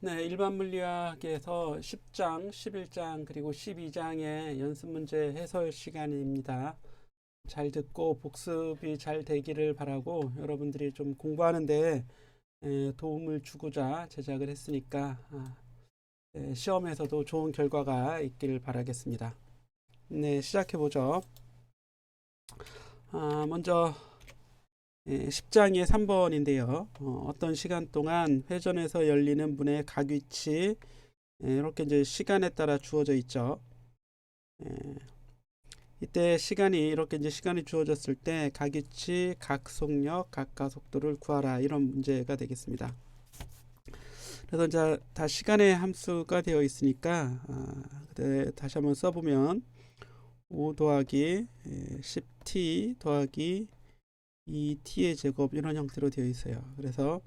네, 일반 물리학에서 10장, 11장, 그리고 12장의 연습 문제 해설 시간입니다. 잘 듣고 복습이 잘 되기를 바라고 여러분들이 좀 공부하는데 도움을 주고자 제작을 했으니까 시험에서도 좋은 결과가 있길 바라겠습니다. 네, 시작해 보죠. 먼저 10장의 3번인데요. 어떤 시간 동안 회전에서 열리는 문의 각 위치 이렇게 이제 시간에 따라 주어져 있죠. 이때 시간이 이렇게 이제 시간이 주어졌을 때 각 위치, 각 속력, 각 가속도를 구하라 이런 문제가 되겠습니다. 그래서 이제 다 시간의 함수가 되어 있으니까 다시 한번 써보면 5 더하기 10t 더하기 2t의 제곱 이런 형태로 되어 있어요. 그래서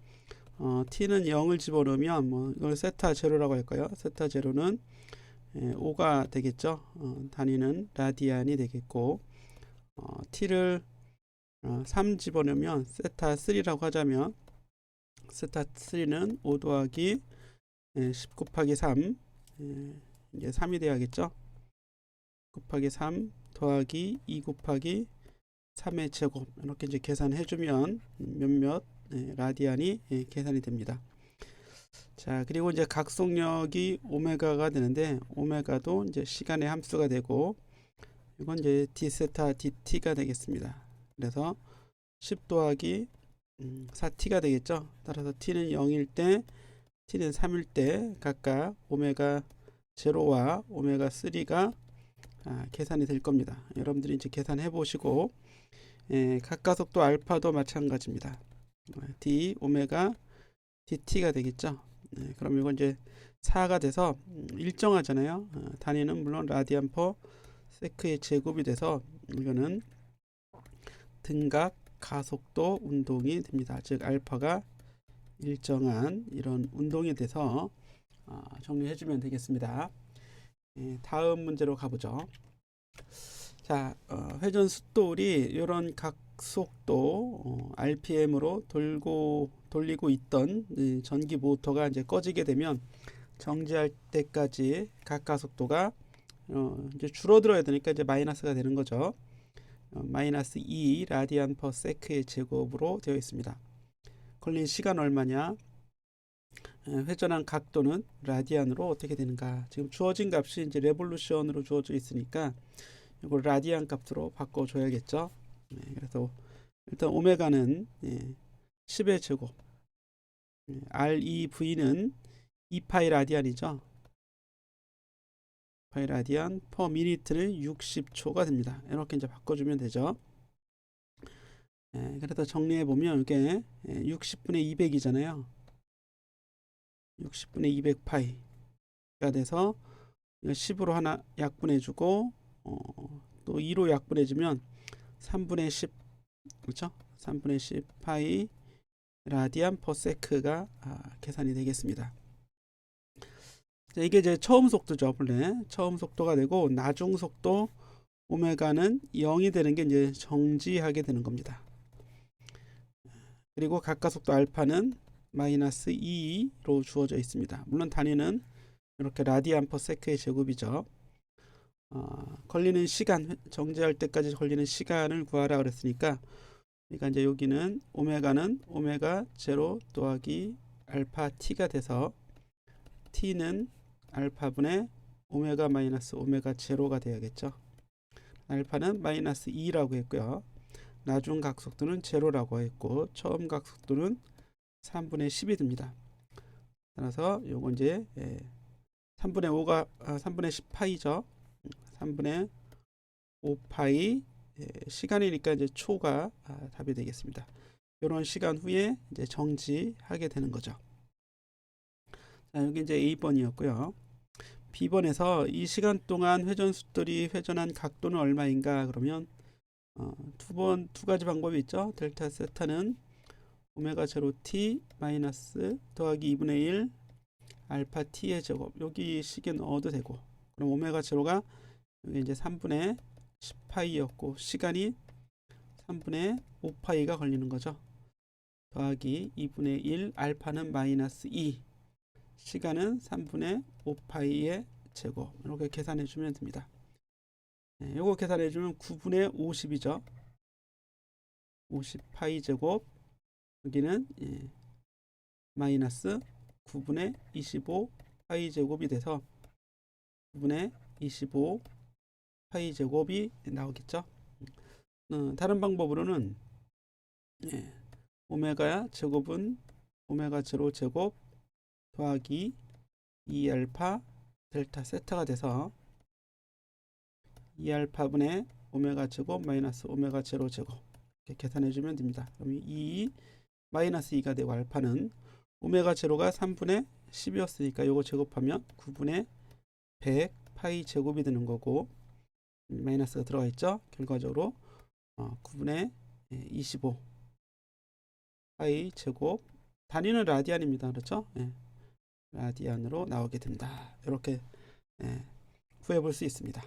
t는 0을 집어넣으면 뭐 이걸 세타 제로라고 할까요? 세타 제로는 5가 되겠죠. 단위는 라디안이 되겠고 t를 3 집어넣으면 세타 3라고 하자면 세타 3는 5 더하기 10 곱하기 3 이제 3이 되어야겠죠. 곱하기 3 더하기 2 곱하기 3의 제곱 이렇게 이제 계산해 주면 몇몇 라디안이 계산이 됩니다. 자, 그리고 이제 각속력이 오메가가 되는데 오메가도 이제 시간의 함수가 되고 이건 이제 d 세타 dt가 되겠습니다. 그래서 10 더하기 4t가 되겠죠. 따라서 t는 0일 때 t는 3일 때 각각 오메가 0와 오메가 3가 계산이 될 겁니다. 여러분들이 이제 계산해 보시고 각가속도 알파도 마찬가지입니다. d 오메가 dt가 되겠죠. 그럼 이건 이제 4가 돼서 일정하잖아요. 단위는 물론 라디안 퍼 세크의 제곱이 돼서 이거는 등각 가속도 운동이 됩니다. 즉 알파가 일정한 이런 운동이 돼서 정리해 주면 되겠습니다. 다음 문제로 가보죠. 자, 회전 숫돌이 이런 각속도 RPM으로 돌리고 있던 전기 모터가 이제 꺼지게 되면 정지할 때까지 각 가속도가 이제 줄어들어야 되니까 이제 마이너스가 되는 거죠. 마이너스 2 라디안 퍼 세크의 제곱으로 되어 있습니다. 걸린 시간 얼마냐? 회전한 각도는 라디안으로 어떻게 되는가? 지금 주어진 값이 이제 레볼루션으로 주어져 있으니까 이걸 라디안 값으로 바꿔줘야겠죠. 그래서 일단 오메가는 10의 제곱, REV는 2파이 라디안이죠. 파이 라디안 퍼 미니트는 60초가 됩니다. 이렇게 이제 바꿔주면 되죠. 그래서 정리해 보면 이게 60분의 200이잖아요. 60분의 200파이가 돼서 10으로 하나 약분해주고 또 2로 약분해주면 3분의 10 그렇죠? 3분의 10 파이 라디안 퍼 세크가 계산이 되겠습니다. 자, 이게 이제 처음 속도죠. 본래 처음 속도가 되고 나중 속도 오메가는 0이 되는 게 이제 정지하게 되는 겁니다. 그리고 각가속도 알파는 마이너스 2로 주어져 있습니다. 물론 단위는 이렇게 라디안 퍼 세크의 제곱이죠. 걸리는 시간, 정지할 때까지 걸리는 시간을 구하라 그랬으니까 그러니까 이제 여기는 오메가는 오메가 제로 더하기 알파 t가 돼서 t는 알파분의 오메가 마이너스 오메가 제로가 되어야겠죠. 알파는 마이너스 2라고 했고요. 나중 각속도는 제로라고 했고 처음 각속도는 3분의 10이 됩니다. 따라서 요거 이제 3분의 5가 3분의 10파이죠. 3분의 5파이 시간이니까 이제 초가 답이 되겠습니다. 이런 시간 후에 이제 정지하게 되는 거죠. 자, 여기 이제 A번이었고요. B번에서 이 시간 동안 회전 숫돌이 회전한 각도는 얼마인가? 그러면 두 가지 방법이 있죠. 델타 세타는 오메가 제로 t 마이너스 더하기 2분의 1 알파 t의 제곱 여기 식에 넣어도 되고 그럼 오메가 제로가 여기 이제 3분의 10파이였고 시간이 3분의 5파이가 걸리는 거죠. 더하기 2분의 1 알파는 마이너스 2 시간은 3분의 5파이의 제곱. 이렇게 계산해 주면 됩니다. 이거 계산해 주면 9분의 50이죠. 50파이 제곱. 여기는 마이너스 9분의 25 파이 제곱이 돼서 9분의 25 파이 제곱이 나오겠죠. 다른 방법으로는 오메가 제곱은 오메가 제로 제곱 더하기 2알파 델타 세타가 돼서 2알파분의 오메가 제곱 마이너스 오메가 제로 제곱 이렇게 계산해 주면 됩니다. 그럼 2 마이너스 2가 되고 알파는 오메가 제로가 3분의 10이었으니까 요거 제곱하면 9분의 100 파이 제곱이 되는 거고 마이너스가 들어가 있죠. 결과적으로 9분의 25 파이 제곱 단위는 라디안입니다. 그렇죠? 라디안으로 나오게 된다. 이렇게 구해볼 수 있습니다.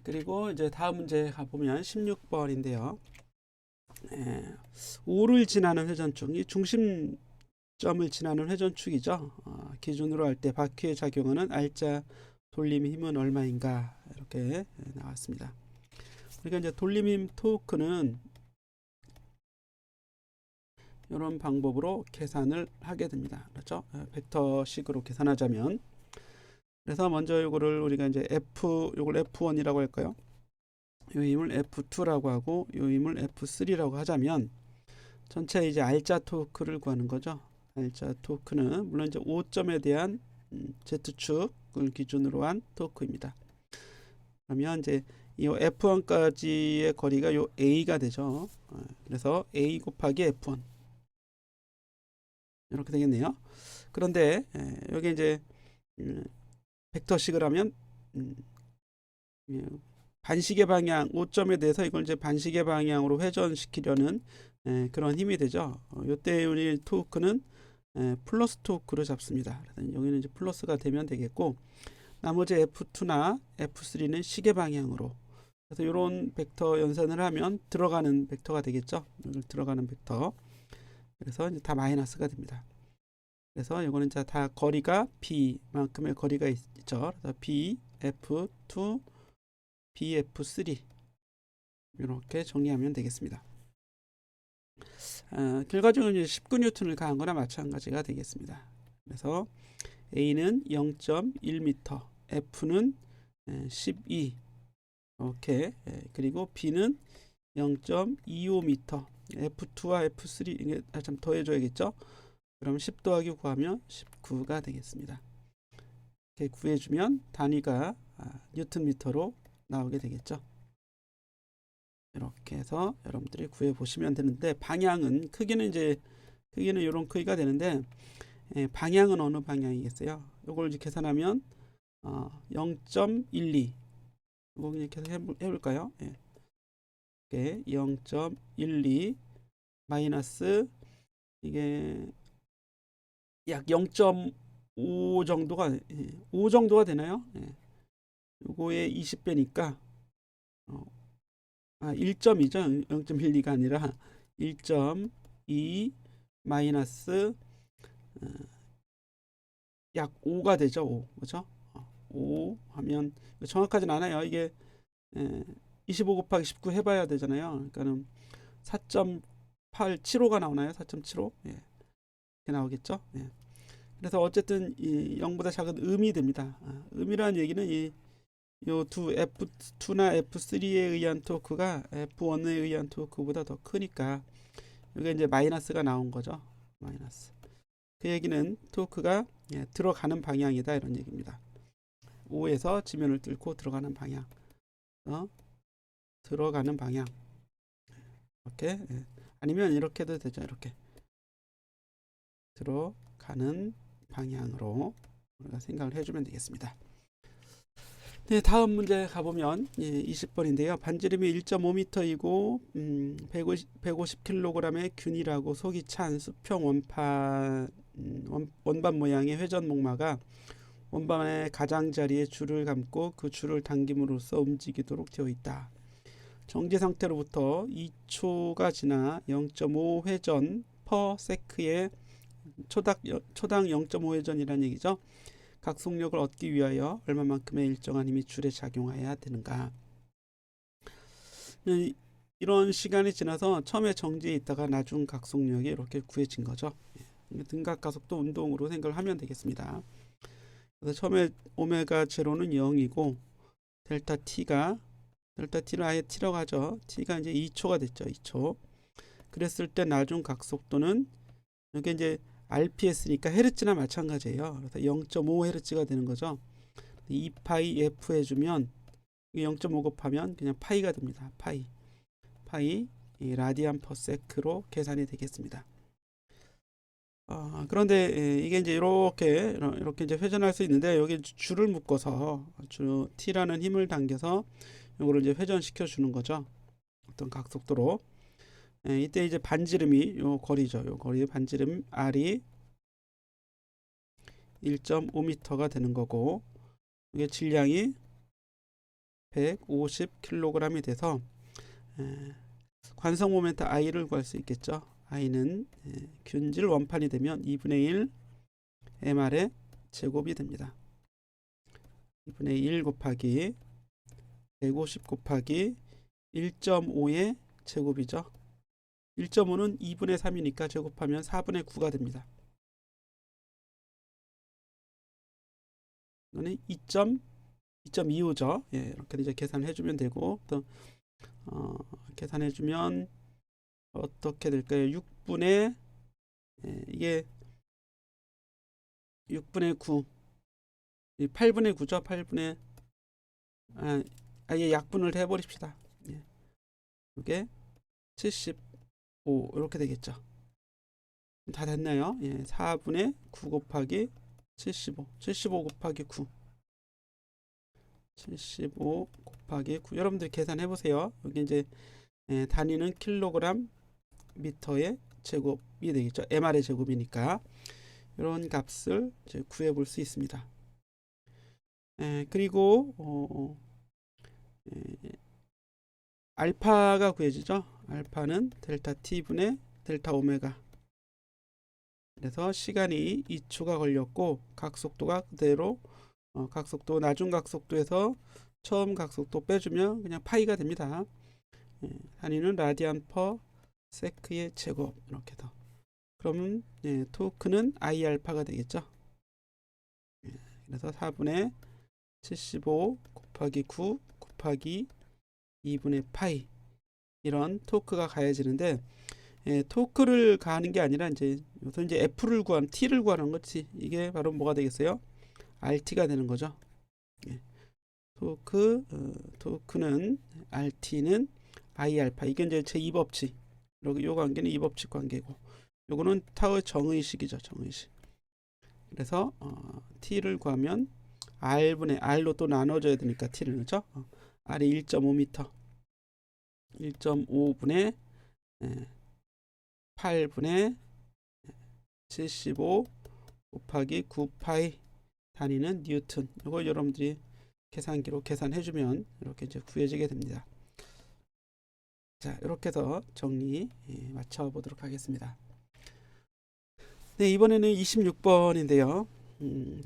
그리고 이제 다음 문제 가보면 16번인데요. 5를 지나는 회전축, 이 중심점을 지나는 회전축이죠. 기준으로 할 때 바퀴에 작용하는 알짜 돌림 힘은 얼마인가 이렇게 나왔습니다. 그러니까 이제 돌림 힘 토크는 이런 방법으로 계산을 하게 됩니다. 그렇죠? 벡터식으로 계산하자면 그래서 먼저 이거를 우리가 이제 요걸 F1이라고 할까요? 요 힘을 F2라고 하고 요 힘을 F3라고 하자면 전체 이제 알짜 토크를 구하는 거죠. 알짜 토크는 물론 이제 5점에 대한 Z축을 기준으로 한 토크입니다. 그러면 이제 이 F1까지의 거리가 요 A가 되죠. 그래서 A 곱하기 F1 이렇게 되겠네요. 그런데 여기 이제 벡터식을 하면 반시계 방향 5점에 대해서 이걸 이제 반시계 방향으로 회전시키려는 그런 힘이 되죠. 이때 우리 토크는 플러스 토크로 잡습니다. 여기는 이제 플러스가 되면 되겠고 나머지 F2나 F3는 시계 방향으로. 그래서 이런 벡터 연산을 하면 들어가는 벡터가 되겠죠. 들어가는 벡터. 그래서 이제 다 마이너스가 됩니다. 그래서 이거는 이제 다 거리가 B만큼의 거리가 있죠. 그래서 BF2, BF3 이렇게 정리하면 되겠습니다. 결과적으로 19N을 가한 거나 마찬가지가 되겠습니다. 그래서 A는 0.1m, F는 12 이렇게 그리고 B는 0.25m, F2와 F3 이게 좀 더해줘야겠죠. 그럼 10 더하기 9 하면 19가 되겠습니다. 이렇게 구해주면 단위가 뉴턴미터로 나오게 되겠죠. 이렇게 해서 여러분들이 구해 보시면 되는데 방향은 크기는 이런 크기가 되는데 방향은 어느 방향이겠어요? 이걸 이제 계산하면 0.12 이거 그냥 계산 해볼까요? 이게 0.12 마이너스 이게 약 0.5 정도가 5 정도가 되나요? 요거의 20배니까 1점이죠. 0.12가 아니라 1.2 마이너스 약 5가 되죠. 5. 그렇죠? 5 하면 정확하진 않아요. 이게 25 곱하기 19 해봐야 되잖아요. 그러니까는 4.875가 나오나요? 4.75? 이렇게 나오겠죠. 그래서 어쨌든 이 0보다 작은 음이 됩니다. 음이라는 얘기는 이 두 F2나 F3에 의한 토크가 F1에 의한 토크보다 더 크니까 이게 이제 마이너스가 나온 거죠. 마이너스. 그 얘기는 토크가 들어가는 방향이다 이런 얘기입니다. 5에서 지면을 뚫고 들어가는 방향. 들어가는 방향. 이렇게 아니면 이렇게도 되죠. 이렇게 들어가는 방향으로 우리가 생각을 해주면 되겠습니다. 네, 다음 문제 가보면 20번인데요. 반지름이 1.5m이고 150kg의 균일하고 속이 찬 수평 원반 모양의 회전 목마가 원반의 가장자리에 줄을 감고 그 줄을 당김으로써 움직이도록 되어 있다. 정지 상태로부터 2초가 지나 0.5 회전 퍼 세크의 초당 0.5회전이라는 얘기죠. 각속력을 얻기 위하여 얼마만큼의 일정한 힘이 줄에 작용해야 되는가. 이런 시간이 지나서 처음에 정지해 있다가 나중 각속력이 이렇게 구해진 거죠. 등각가속도 운동으로 생각을 하면 되겠습니다. 그래서 처음에 오메가 제로는 0이고 델타 t를 아예 t라고 하죠. t가 이제 2초가 됐죠. 2초. 그랬을 때 나중 각속도는 이게 이제 RPS니까 헤르츠나 마찬가지예요. 그래서 0.5헤르츠가 되는 거죠. 2파이 f 해주면 0.5 곱하면 그냥 파이가 됩니다. 파이 라디안 퍼 세크로 계산이 되겠습니다. 그런데 이게 이제 이렇게 이제 회전할 수 있는데 여기 줄을 묶어서 t라는 힘을 당겨서 이거를 이제 회전시켜 주는 거죠. 어떤 각속도로. 이때 이제 반지름이 요 거리죠. 요 거리의 반지름 r이 1.5m가 되는 거고 이게 질량이 150kg이 돼서 관성 모멘트 I를 구할 수 있겠죠. I는 균질 원판이 되면 2분의 1 MR의 제곱이 됩니다. 2분의 1 곱하기 150 곱하기 1.5의 제곱이죠. 1.5는 2분의 3이니까 제곱하면 4분의 9가 됩니다. 이거는 2.25죠. 예, 이렇게 이제 계산을 해주면 되고 또 계산해주면 어떻게 될까요? 6분의 이게 6분의 9 8분의 9죠. 8분의 아예 약분을 해버립시다. 예. 이게 75 이렇게 되겠죠. 다 됐나요? 예, 4분의 9 곱하기 75 곱하기 9 75 곱하기 9 여러분들 계산해 보세요. 여기 이제 단위는 킬로그램 미터의 제곱이 되겠죠. MR의 제곱이니까 이런 값을 이제 구해 볼 수 있습니다. 그리고 알파가 구해지죠. 알파는 델타 t분의 델타 오메가. 그래서 시간이 2초가 걸렸고 각속도가 그대로 각속도 나중 각속도에서 처음 각속도 빼주면 그냥 파이가 됩니다. 단위는 라디안 퍼 세크의 제곱 이렇게 더. 그러면 토크는 I 알파가 되겠죠. 그래서 4분의 75 곱하기 9 곱하기 2분의 파이 이런 토크가 가해지는데 토크를 가하는 게 아니라 이제 F를 구하는 T를 구하는 거지. 이게 바로 뭐가 되겠어요? RT가 되는 거죠. 토크는 RT는 I 알파. 이게 이제 제 2법칙. 요 관계는 2법칙 관계고. 요거는 타우의 정의식이죠. 정의식. 그래서 T를 구하면 R분의 R로 또 나눠줘야 되니까 T를 그죠? R이 1.5m. 1.5분의 8분의 75 곱하기 9파이 단위는 뉴턴. 이거 여러분들이 계산기로 계산해주면 이렇게 이제 구해지게 됩니다. 자, 이렇게 해서 정리 맞춰 보도록 하겠습니다. 네, 이번에는 26번인데요.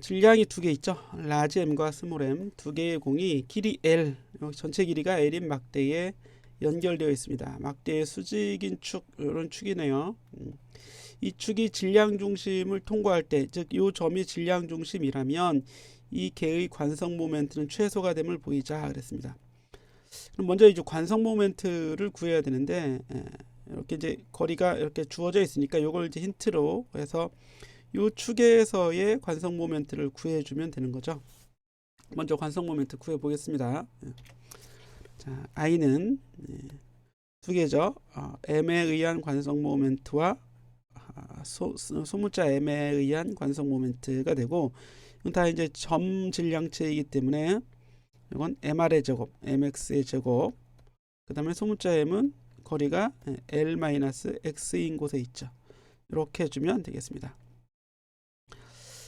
질량이 두 개 있죠. 라지 M과 스몰 M 두 개의 공이 길이 L, 전체 길이가 L인 막대에 연결되어 있습니다. 막대의 수직인 축, 이런 축이네요. 이 축이 질량 중심을 통과할 때, 즉 이 점이 질량 중심이라면 이 개의 관성 모멘트는 최소가 됨을 보이자 그랬습니다. 그럼 먼저 이제 관성 모멘트를 구해야 되는데 이렇게 이제 거리가 이렇게 주어져 있으니까 이걸 이제 힌트로 해서 이 축에서의 관성 모멘트를 구해주면 되는 거죠. 먼저 관성 모멘트 구해 보겠습니다. 자, I는 두 개죠. M에 의한 관성 모멘트와 소문자 M에 의한 관성 모멘트가 되고, 이건 다 이제 점 질량체이기 때문에 이건 MR의 제곱, MX의 제곱. 그 다음에 소문자 M은 거리가 L-X인 곳에 있죠. 이렇게 해주면 되겠습니다.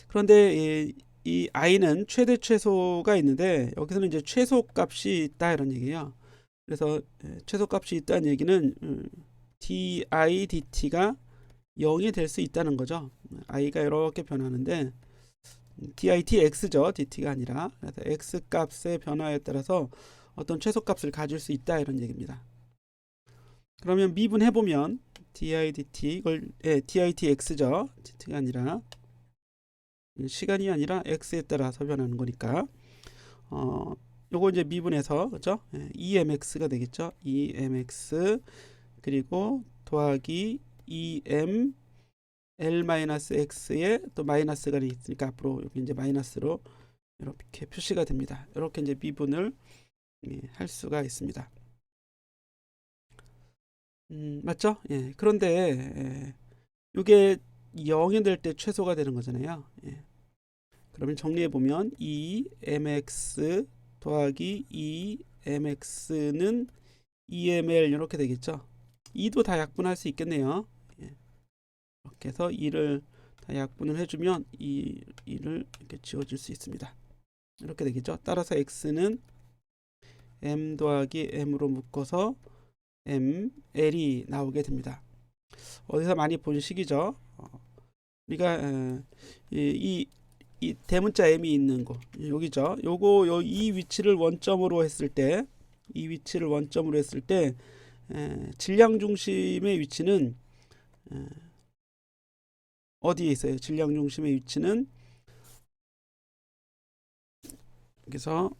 그런데 이 I는 최대 최소가 있는데 여기서는 이제 최소값이 있다 이런 얘기예요. 그래서 최소값이 있다는 얘기는 di dt가 0이 될 수 있다는 거죠. i가 이렇게 변하는데 ditx죠. dt가 아니라. 그래서 x 값의 변화에 따라서 어떤 최소값을 가질 수 있다 이런 얘기입니다. 그러면 미분해 보면 didt 이걸 ditx죠. dt가 아니라 시간이 아니라 x에 따라서 변하는 거니까 요거 이제 미분해서 그죠? emx가 되겠죠. emx 그리고 더하기 em l-x에 또 마이너스가 있으니까 앞으로 여기 이제 마이너스로 이렇게 표시가 됩니다. 이렇게 이제 미분을 할 수가 있습니다. 맞죠? 예. 그런데 이게 0이 될 때 최소가 되는 거잖아요. 예. 그러면 정리해 보면 2mx 더하기 2mx는 2ml 이렇게 되겠죠. 2도 다 약분할 수 있겠네요. 예. 이렇게 해서 2를 다 약분을 해주면 2를 이렇게 지워줄 수 있습니다. 이렇게 되겠죠. 따라서 x는 m 더하기 m으로 묶어서 ml이 나오게 됩니다. 어디서 많이 본 식이죠. 우리가 이 대문자 m이 있는 곳 여기죠. 요거 이 위치를 원점으로 했을 때 질량 중심의 위치는 어디에 있어요? 질량 중심의 위치는 여기서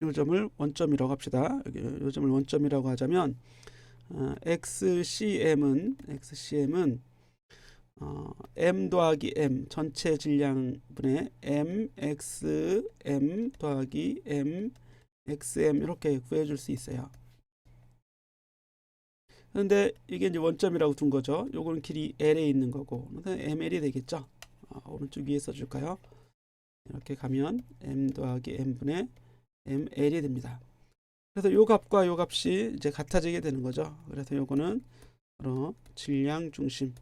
요 점을 원점이라고 합시다. 여기 요 점을 원점이라고 하자면 XCM은 m 더하기 m 전체 질량분의 mxm 더하기 mxm 이렇게 구해줄 수 있어요. 그런데 이게 이제 원점이라고 둔 거죠. 요거는 길이 l에 있는 거고 ml이 되겠죠. 오른쪽 위에 써줄까요? 이렇게 가면 m 더하기 m분의 ml이 됩니다. 그래서 요 값과 요 값이 이제 같아지게 되는 거죠. 그래서 요거는 바로 질량 중심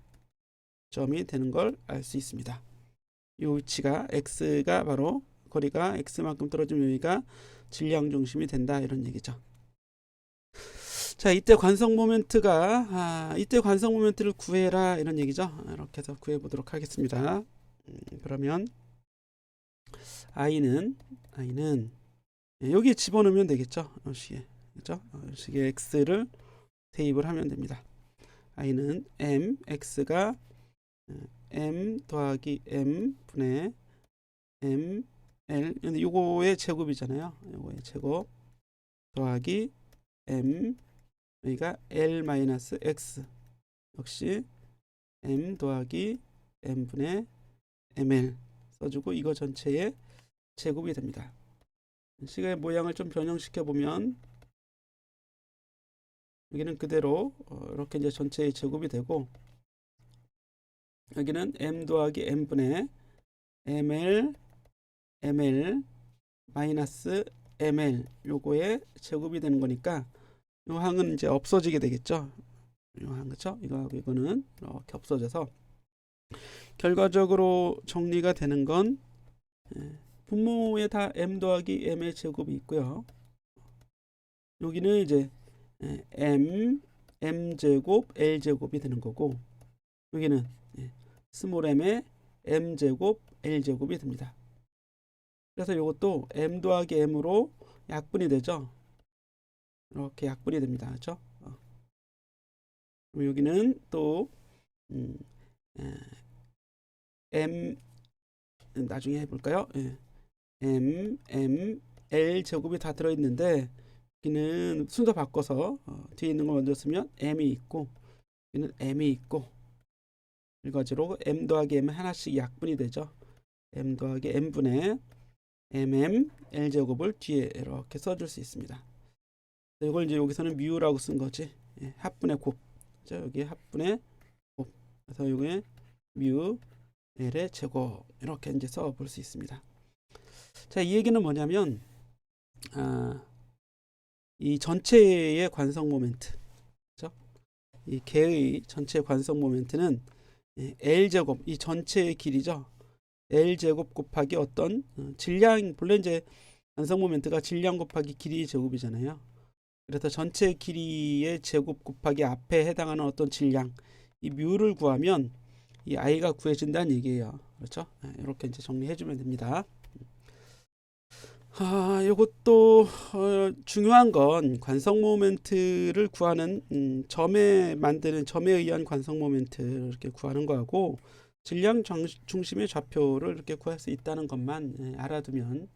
점이 되는 걸 알 수 있습니다. 이 위치가 x가 바로 거리가 x만큼 떨어지면 여기가 질량 중심이 된다 이런 얘기죠. 자, 이때 관성 모멘트를 구해라 이런 얘기죠. 이렇게 해서 구해 보도록 하겠습니다. 그러면 i는 여기에 집어넣으면 되겠죠. 여기에 그렇죠? 여기에 x를 대입을 하면 됩니다. i는 x가 m 더하기 m 분의 ml 근데 요거의 제곱이잖아요. 요거의 제곱 더하기 m 여기가 l-x 역시 m 더하기 m 분의 ml 써주고 이거 전체의 제곱이 됩니다. 시간의 모양을 좀 변형시켜 보면 여기는 그대로 이렇게 이제 전체의 제곱이 되고 여기는 m 더하기 m분의 ml 마이너스 ml 요거의 제곱이 되는 거니까 요 항은 이제 없어지게 되겠죠. 요 항 그렇죠? 이거하고 이거는 이렇게 없어져서 결과적으로 정리가 되는 건 분모에 다 m 더하기 m의 제곱이 있고요. 여기는 이제 m 제곱 l 제곱이 되는 거고 여기는 스몰 m의 m 제곱 l 제곱이 됩니다. 그래서 이것도 m 더하기 m으로 약분이 되죠. 이렇게 약분이 됩니다. 그렇죠? 그럼 여기는 또 m 나중에 해볼까요? m l 제곱이 다 들어있는데 여기는 순서 바꿔서 뒤에 있는 걸 먼저 쓰면 m이 있고 여기는 m이 있고 결과적으로 m 더하기 m 하나씩 약분이 되죠. m 더하기 m분의 l 제곱을 뒤에 이렇게 써줄 수 있습니다. 이걸 이제 여기서는 뮤라고 쓴 거지. 합분의 곱. 자, 여기 합분의 곱. 그래서 여기에 뮤 l의 제곱 이렇게 이제 써볼 수 있습니다. 자, 이 얘기는 뭐냐면 이 전체의 관성 모멘트, 그렇죠? 이 개의 전체 관성 모멘트는 l 제곱 이 전체의 길이죠. l 제곱 곱하기 어떤 질량 본래 이제 관성 모멘트가 질량 곱하기 길이 제곱이잖아요. 그래서 전체 길이의 제곱 곱하기 앞에 해당하는 어떤 질량, 이 뮤를 구하면 이 i가 구해진다는 얘기예요. 그렇죠? 이렇게 이제 정리해주면 됩니다. 요것도 중요한 건 관성 모멘트를 구하는 점에 만드는 점에 의한 관성 모멘트를 이렇게 구하는 거하고 질량 중심의 좌표를 이렇게 구할 수 있다는 것만 알아두면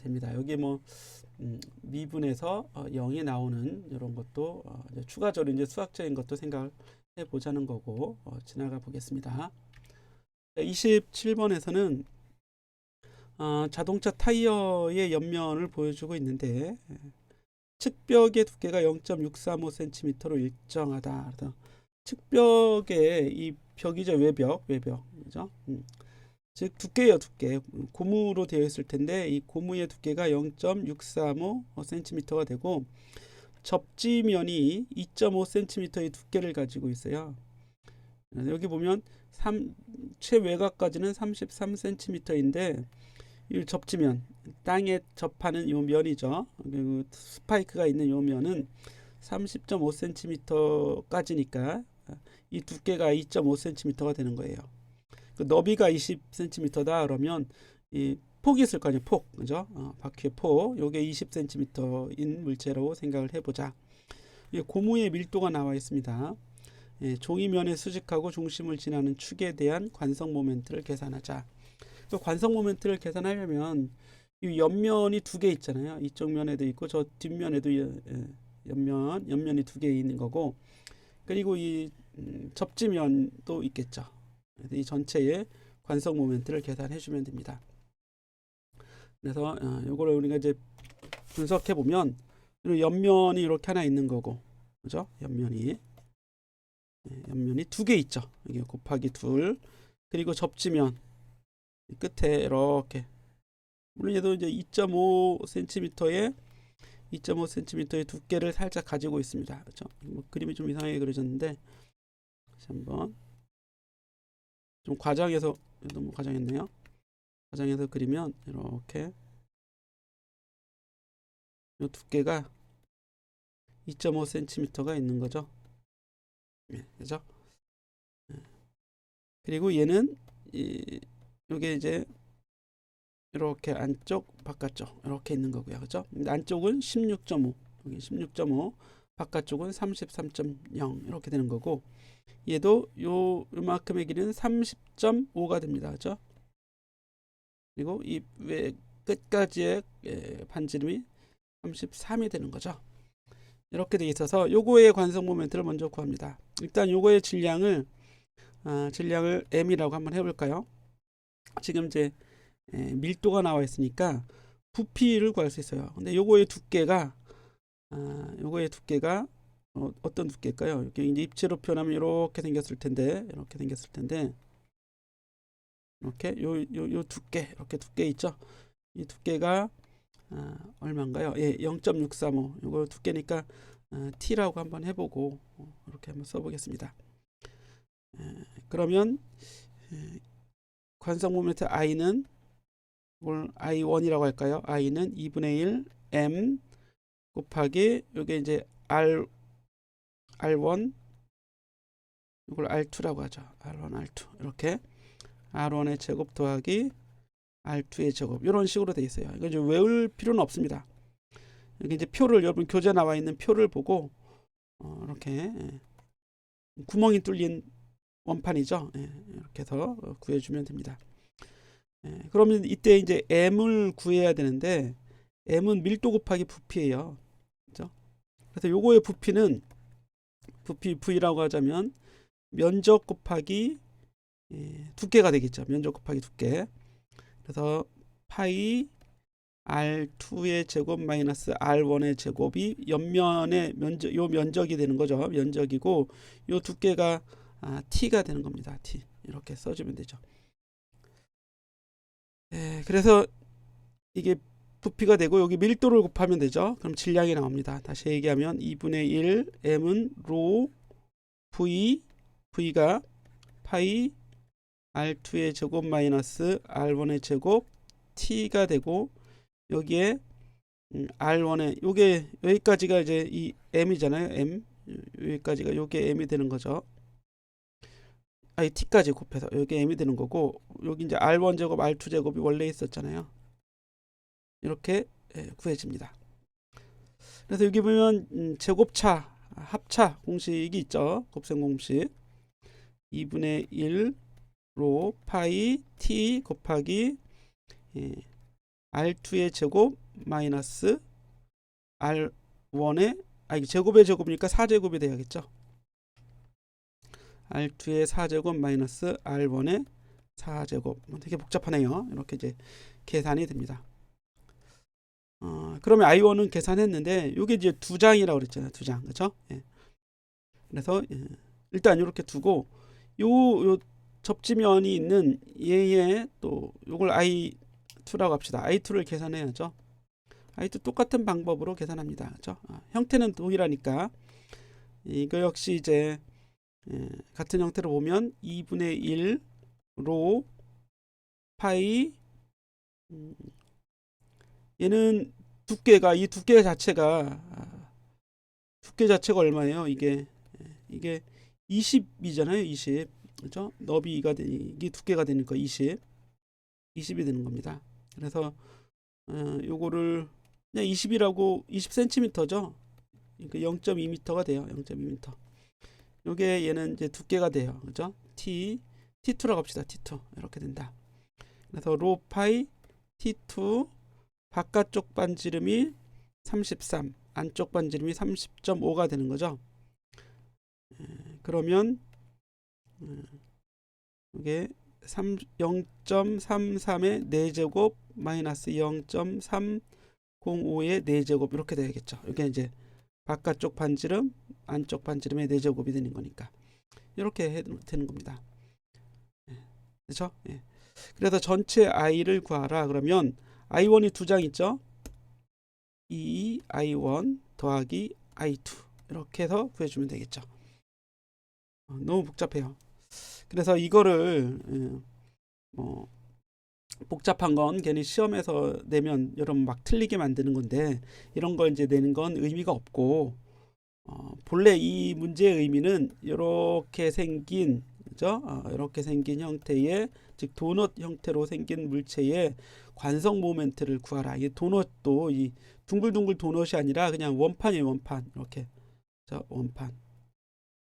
됩니다. 여기 뭐 미분에서 0이 나오는 이런 것도 이제 추가적으로 이제 수학적인 것도 생각해 보자는 거고 지나가 보겠습니다. 27번에서는 자동차 타이어의 옆면을 보여주고 있는데 측벽의 두께가 0.635cm로 일정하다. 그래서 측벽의 이 벽이죠. 외벽, 그죠? 즉 두께예요, 두께. 고무로 되어 있을 텐데 이 고무의 두께가 0.635cm가 되고 접지면이 2.5cm의 두께를 가지고 있어요. 여기 보면 최외곽까지는 33cm인데 이 접지면, 땅에 접하는 이 면이죠. 그리고 스파이크가 있는 이 면은 30.5cm까지니까 이 두께가 2.5cm가 되는 거예요. 그 너비가 20cm다 그러면 이 폭이 있을 거 아니에요. 폭, 그죠? 바퀴의 폭, 요게 20cm인 물체라고 생각을 해보자. 고무의 밀도가 나와 있습니다. 종이면에 수직하고 중심을 지나는 축에 대한 관성 모멘트를 계산하자. 그 관성 모멘트를 계산하려면 이 옆면이 두 개 있잖아요. 이쪽 면에도 있고 저 뒷면에도 옆면이 두 개 있는 거고, 그리고 이 접지면도 있겠죠. 이 전체의 관성 모멘트를 계산해 주면 됩니다. 그래서 이거를 우리가 이제 분석해 보면 옆면이 이렇게 하나 있는 거고, 그죠? 옆면이 두 개 있죠. 이게 곱하기 둘, 그리고 접지면 끝에 이렇게, 물론 얘도 이제 2.5cm의 두께를 살짝 가지고 있습니다. 그렇죠? 뭐 그림이 좀 이상하게 그려졌는데 다시 한번 좀 과장해서, 너무 과장했네요. 과장해서 그리면 이렇게 이 두께가 2.5cm가 있는 거죠. 그죠? 그리고 얘는 이게 이제 이렇게 안쪽 바깥쪽 이렇게 있는 거고요. 그죠? 안쪽은 16.5, 여기 16.5, 바깥쪽은 33.0 이렇게 되는 거고, 얘도 요만큼의 길이는 30.5가 됩니다. 그죠? 그리고 이 끝까지의 반지름이 33이 되는 거죠. 이렇게 돼 있어서 요거의 관성 모멘트를 먼저 구합니다. 일단 요거의 질량을 m이라고 한번 해볼까요? 지금 이제 밀도가 나와 있으니까 부피를 구할 수 있어요. 근데 요거의 두께가 어떤 두께일까요? 이렇게 이제 입체로 표현하면 이렇게 생겼을 텐데, 이렇게 요 두께, 이렇게 두께 있죠? 이 두께가 얼마인가요? 0.635. 이거 두께니까 t라고 한번 해보고 이렇게 한번 써보겠습니다. 그러면 관성 모멘트 i는 이걸 i1이라고 할까요? i는 2분의 1 m 곱하기 요게 이제 r1, 이걸 r2라고 하죠. r1, r2 이렇게 r1의 제곱 더하기 r2의 제곱, 이런 식으로 돼 있어요. 이거 이제 외울 필요는 없습니다. 여기 이제 표를, 여러분 교재 나와 있는 표를 보고 이렇게 구멍이 뚫린 원판이죠. 이렇게 해서 구해주면 됩니다. 그러면 이때 이제 m을 구해야 되는데 m은 밀도 곱하기 부피예요. 그렇죠? 그래서 요거의 부피 v라고 하자면 면적 곱하기 두께가 되겠죠. 면적 곱하기 두께. 그래서 파이 r2의 제곱 마이너스 r1의 제곱이 옆면의 면적이 되는 거죠. 면적이고 요 두께가 t가 되는 겁니다. t 이렇게 써주면 되죠. 그래서 이게 부피가 되고 여기 밀도를 곱하면 되죠. 그럼 질량이 나옵니다. 다시 얘기하면 2분의 1 m은 로 v가 파이 r2의 제곱 마이너스 r1의 제곱 t가 되고, 여기에 R1에 요게 여기까지가 이제 이 m이잖아요. m 여기까지가 요게 m이 되는 거죠. 아니 t까지 곱해서 여기 m이 되는 거고 여기 이제 R1 제곱 R2 제곱이 원래 있었잖아요. 이렇게 구해집니다. 그래서 여기 보면 제곱차 합차 공식이 있죠. 곱셈 공식 2분의 1로 파이 t 곱하기 R2의 제곱 마이너스 R1의 제곱의 제곱이니까 4제곱이 돼야겠죠. R2의 4제곱 마이너스 R1의 4제곱. 되게 복잡하네요. 이렇게 이제 계산이 됩니다. 그러면 I1은 계산했는데 이게 이제 두 장이라고 그랬잖아요. 두 장. 그렇죠? 예. 그래서 일단 이렇게 두고 요 접지면이 있는 얘의 또 요걸 I2라고 합시다. I2를 계산해야죠. I2 똑같은 방법으로 계산합니다. 그렇죠? 형태는 동일하니까 이거 역시 이제 같은 형태로 보면 2분의 1로 파이 얘는 두께가 이 두께 자체가 얼마예요? 이게 20이잖아요. 20. 그렇죠? 너비가 이게 두께가 되니까 20이 되는 겁니다. 그래서 요거를 그냥 20이라고 20cm죠. 그러니까 0.2m가 돼요. 0.2m. 요게 얘는 이제 두께가 돼요. 그죠? T2라고 합시다. T2. 이렇게 된다. 그래서 로 파이 T2 바깥쪽 반지름이 33, 안쪽 반지름이 30.5가 되는 거죠. 그러면 이게 0.33의 4제곱 마이너스 0.305의 4제곱 이렇게 되겠죠. 이게 이제 바깥쪽 반지름, 안쪽 반지름의 4제곱이 되는 거니까 이렇게 되는 겁니다. 그렇죠? 예. 그래서 전체 i를 구하라. 그러면 i1이 두 장 있죠? 이 i1 더하기 i2 이렇게 해서 구해주면 되겠죠. 너무 복잡해요. 그래서 이거를 뭐 복잡한 건 괜히 시험에서 내면 여러분 막 틀리게 만드는 건데 이런 걸 이제 내는 건 의미가 없고 본래 이 문제의 의미는 이렇게 생긴 그죠? 이렇게 생긴 형태의 즉 도넛 형태로 생긴 물체의 관성 모멘트를 구하라. 이 도넛도 이 둥글둥글 도넛이 아니라 그냥 원판이에요. 원판 이렇게 원판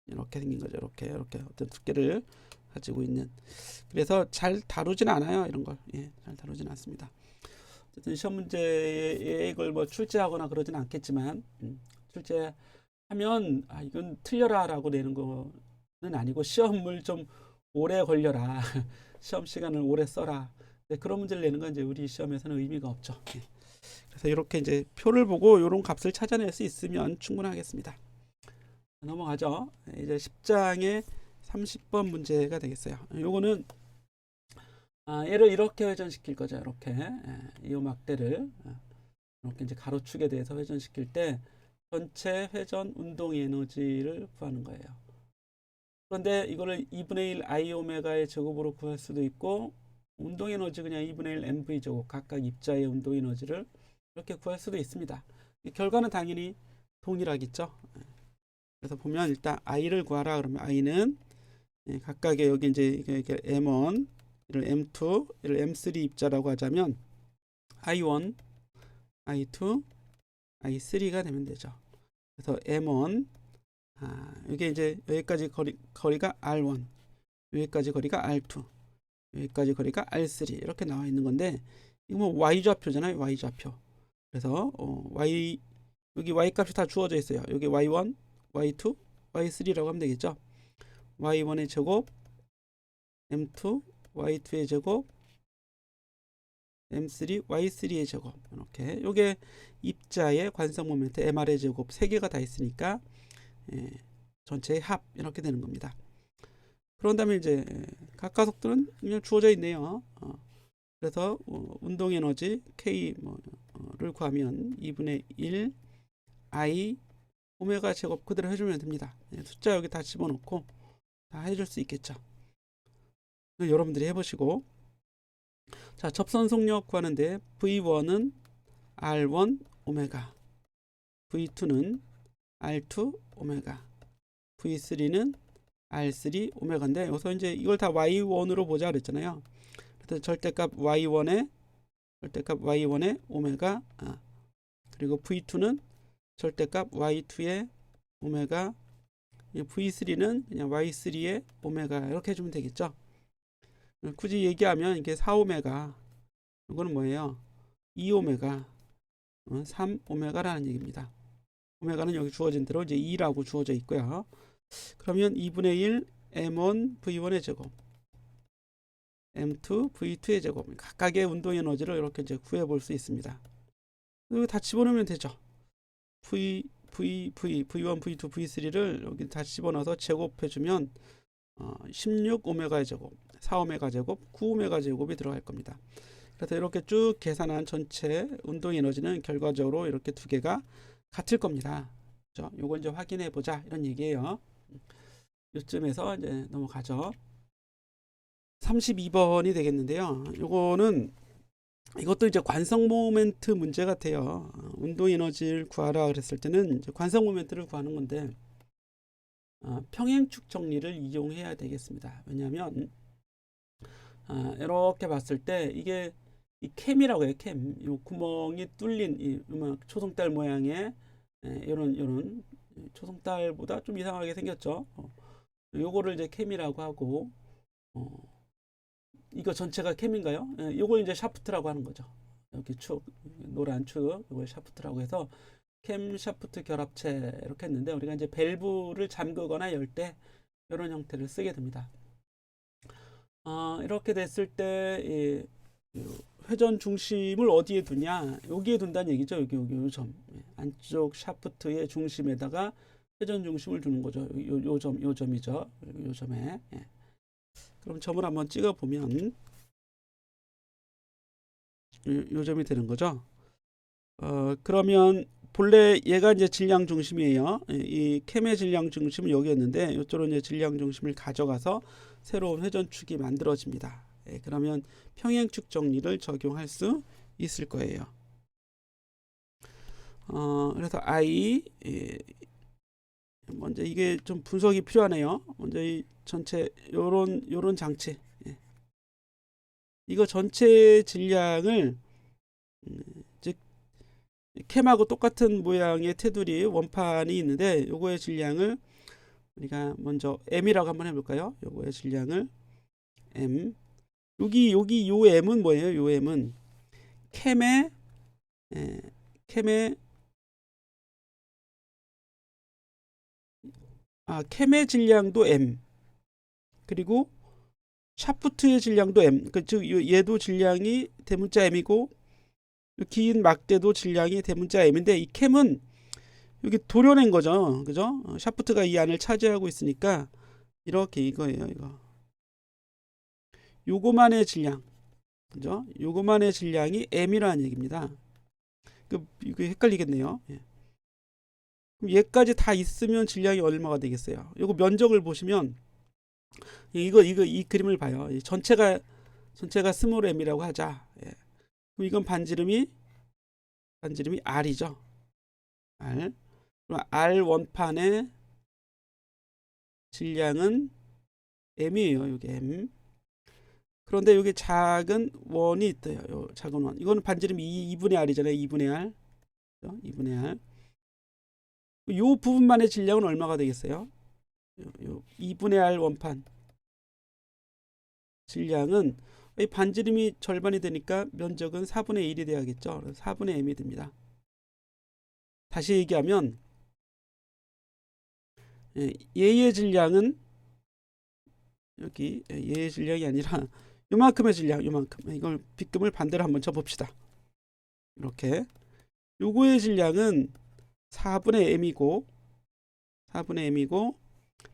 이렇게 생긴 거죠. 이렇게 어떤 두께를 가지고 있는. 그래서 잘 다루진 않아요. 이런 걸. 예, 잘 다루진 않습니다. 어쨌든 시험 문제에 이걸 뭐 출제하거나 그러진 않겠지만 출제하면 이건 틀려라라고 내는 거는 아니고 시험을 좀 오래 걸려라. 시험 시간을 오래 써라. 그런 문제를 내는 건 이제 우리 시험에서는 의미가 없죠. 예. 그래서 이렇게 이제 표를 보고 이런 값을 찾아낼 수 있으면 충분하겠습니다. 넘어가죠. 이제 10장의 30번 문제가 되겠어요. 요거는 얘를 이렇게 회전시킬 거죠. 이렇게 이 막대를 이렇게 이제 가로축에 대해서 회전시킬 때 전체 회전 운동 에너지를 구하는 거예요. 그런데 이거를 2분의 1 i 오메가의 제곱으로 구할 수도 있고 운동 에너지 그냥 2분의 1 mv 제곱 각각 입자의 운동 에너지를 이렇게 구할 수도 있습니다. 결과는 당연히 동일하겠죠. 그래서 보면 일단 i를 구하라 그러면 i는 각각의 여기 이제 m1, 이를 m2, 이를 m3 입자라고 하자면 i1, i2, i3가 되면 되죠. 그래서 m1 이게 이제 여기까지 거리가 r1, 여기까지 거리가 r2, 여기까지 거리가 r3 이렇게 나와 있는 건데 이거 뭐 y좌표잖아요. y좌표. 그래서 여기 y 값이 다 주어져 있어요. 여기 y1, y2, y3라고 하면 되겠죠. y1의 제곱, m2, y2의 제곱, m3, y3의 제곱 이렇게 요게 입자의 관성 모멘트 mr의 제곱 3개가 다 있으니까 전체의 합 이렇게 되는 겁니다. 그런 다음에 이제 각가속도는 그냥 주어져 있네요. 그래서 운동 에너지 K를 구하면 2분의 1 I 오메가 제곱 그대로 해주면 됩니다. 숫자 여기 다 집어넣고 다 해줄 수 있겠죠. 여러분들이 해보시고 자 접선 속력 구하는데 V1은 R1 오메가, V2는 R2 오메가, V3는 R3 오메가인데 여기서 이제 이걸 다 Y1으로 보자 그랬잖아요. 그래서 절대값 Y1의 오메가, 그리고 V2는 절대값 Y2의 오메가, V3는 그냥 Y3의 오메가 이렇게 해주면 되겠죠. 굳이 얘기하면 이게 4오메가, 이거는 뭐예요? 2오메가, 3오메가라는 얘기입니다. 오메가는 여기 주어진 대로 이제 2라고 주어져 있고요. 그러면 2분의 1 M1 V1의 제곱, M2 V2의 제곱, 각각의 운동 에너지를 이렇게 이제 구해 볼 수 있습니다. 이거 다 집어넣으면 되죠. V1, V2, V3를 여기 다 집어넣어서 제곱해 주면 16오메가의 제곱, 4오메가 제곱, 9오메가 제곱이 들어갈 겁니다. 그래서 이렇게 쭉 계산한 전체 운동 에너지는 결과적으로 이렇게 두 개가 같을 겁니다. 그렇죠? 요걸 이제 확인해 보자 이런 얘기예요. 요쯤에서 이제 넘어가죠. 32번이 되겠는데요. 이것도 이제 관성 모멘트 문제 같아요. 운동 에너지를 구하라 그랬을 때는 이제 관성 모멘트를 구하는 건데 평행축 정리를 이용해야 되겠습니다. 왜냐하면 이렇게 봤을 때 이게 이 캠이라고 해요. 캠. 이 구멍이 뚫린 이 초승달 모양의 이런 초승달보다 좀 이상하게 생겼죠. 요거를 이제 캠이라고 하고 이거 전체가 캠인가요? 요걸 이제 샤프트라고 하는 거죠. 여기 축, 노란 축, 이걸 샤프트라고 해서 캠 샤프트 결합체 이렇게 했는데 우리가 이제 밸브를 잠그거나 열 때 이런 형태를 쓰게 됩니다. 이렇게 됐을 때 회전 중심을 어디에 두냐? 여기에 둔다는 얘기죠. 여기 요 점. 안쪽 샤프트의 중심에다가 회전 중심을 두는 거죠. 요 점이죠. 요 점에. 그럼 점을 한번 찍어 보면 요 점이 되는 거죠. 그러면 본래 얘가 이제 질량 중심이에요. 이 캠의 질량 중심은 여기였는데 이쪽으로 이제 질량 중심을 가져가서 새로운 회전축이 만들어집니다. 그러면 평행축 정리를 적용할 수 있을 거예요. 그래서 I 먼저 이게 좀 분석이 필요하네요. 먼저 이 전체 요런 장치, 이거 전체 질량을 즉 캠하고 똑같은 모양의 테두리 원판이 있는데 요거의 질량을 우리가 먼저 M이라고 한번 해볼까요? 요거의 질량을 M. 여기 요 M은 뭐예요? 요 M은 캠의 질량도 M, 그리고 샤프트의 질량도 M. 즉 얘도 질량이 대문자 M이고 긴 막대도 질량이 대문자 M인데 이 캠은 여기 도려낸 거죠. 그죠? 샤프트가 이 안을 차지하고 있으니까 이렇게 이거예요. 요거만의 질량. 그죠? 요거만의 질량이 M이라는 얘기입니다. 이거 헷갈리겠네요. 그럼 얘까지 다 있으면 질량이 얼마가 되겠어요? 요거 면적을 보시면 이 그림을 봐요. 전체가 스몰 m이라고 하자. 그럼 이건 반지름이 r이죠. r. 그럼 r 원판의 질량은 m이에요. 여기 m. 그런데 여기 작은 원이 있대요. 요 작은 원. 이거는 반지름이 2분의 r이잖아요. 2분의 r. 2분의 r. 요 부분만의 질량은 얼마가 되겠어요? 요 2분의 r 원판 질량은 이 반지름이 절반이 되니까 면적은 4분의 1이 돼야겠죠. 4분의 m이 됩니다. 다시 얘기하면 얘의 질량은 여기 얘의 질량이 아니라 요만큼의 질량, 요만큼. 이걸 빗금을 반대로 한번 쳐봅시다. 이렇게 요거의 질량은 4분의 m이고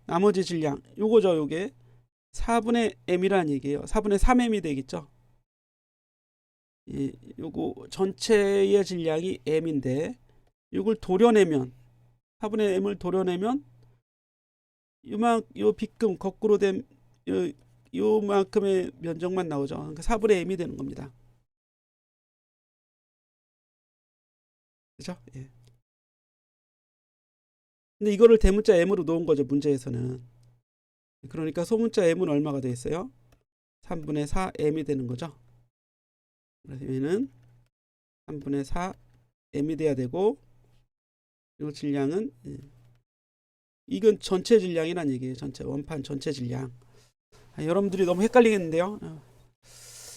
나머지 질량 요거죠. 요게 4분의 m이라는 얘기예요. 4분의 3m이 되겠죠. 요거 전체의 질량이 m인데 요걸 도려내면 4분의 m을 도려내면 요 빗금 거꾸로 된 요만큼의 면적만 나오죠. 그러니까 4분의 m이 되는 겁니다. 그죠? 예. 근데 이거를 대문자 m으로 놓은 거죠, 문제에서는. 그러니까 소문자 m은 얼마가 돼 있어요? 3분의 4 m이 되는 거죠. 그래서 얘는 3분의 4 m이 돼야 되고, 이 질량은 이건 전체 질량이란 얘기예요. 전체 원판 전체 질량. 여러분들이 너무 헷갈리겠는데요.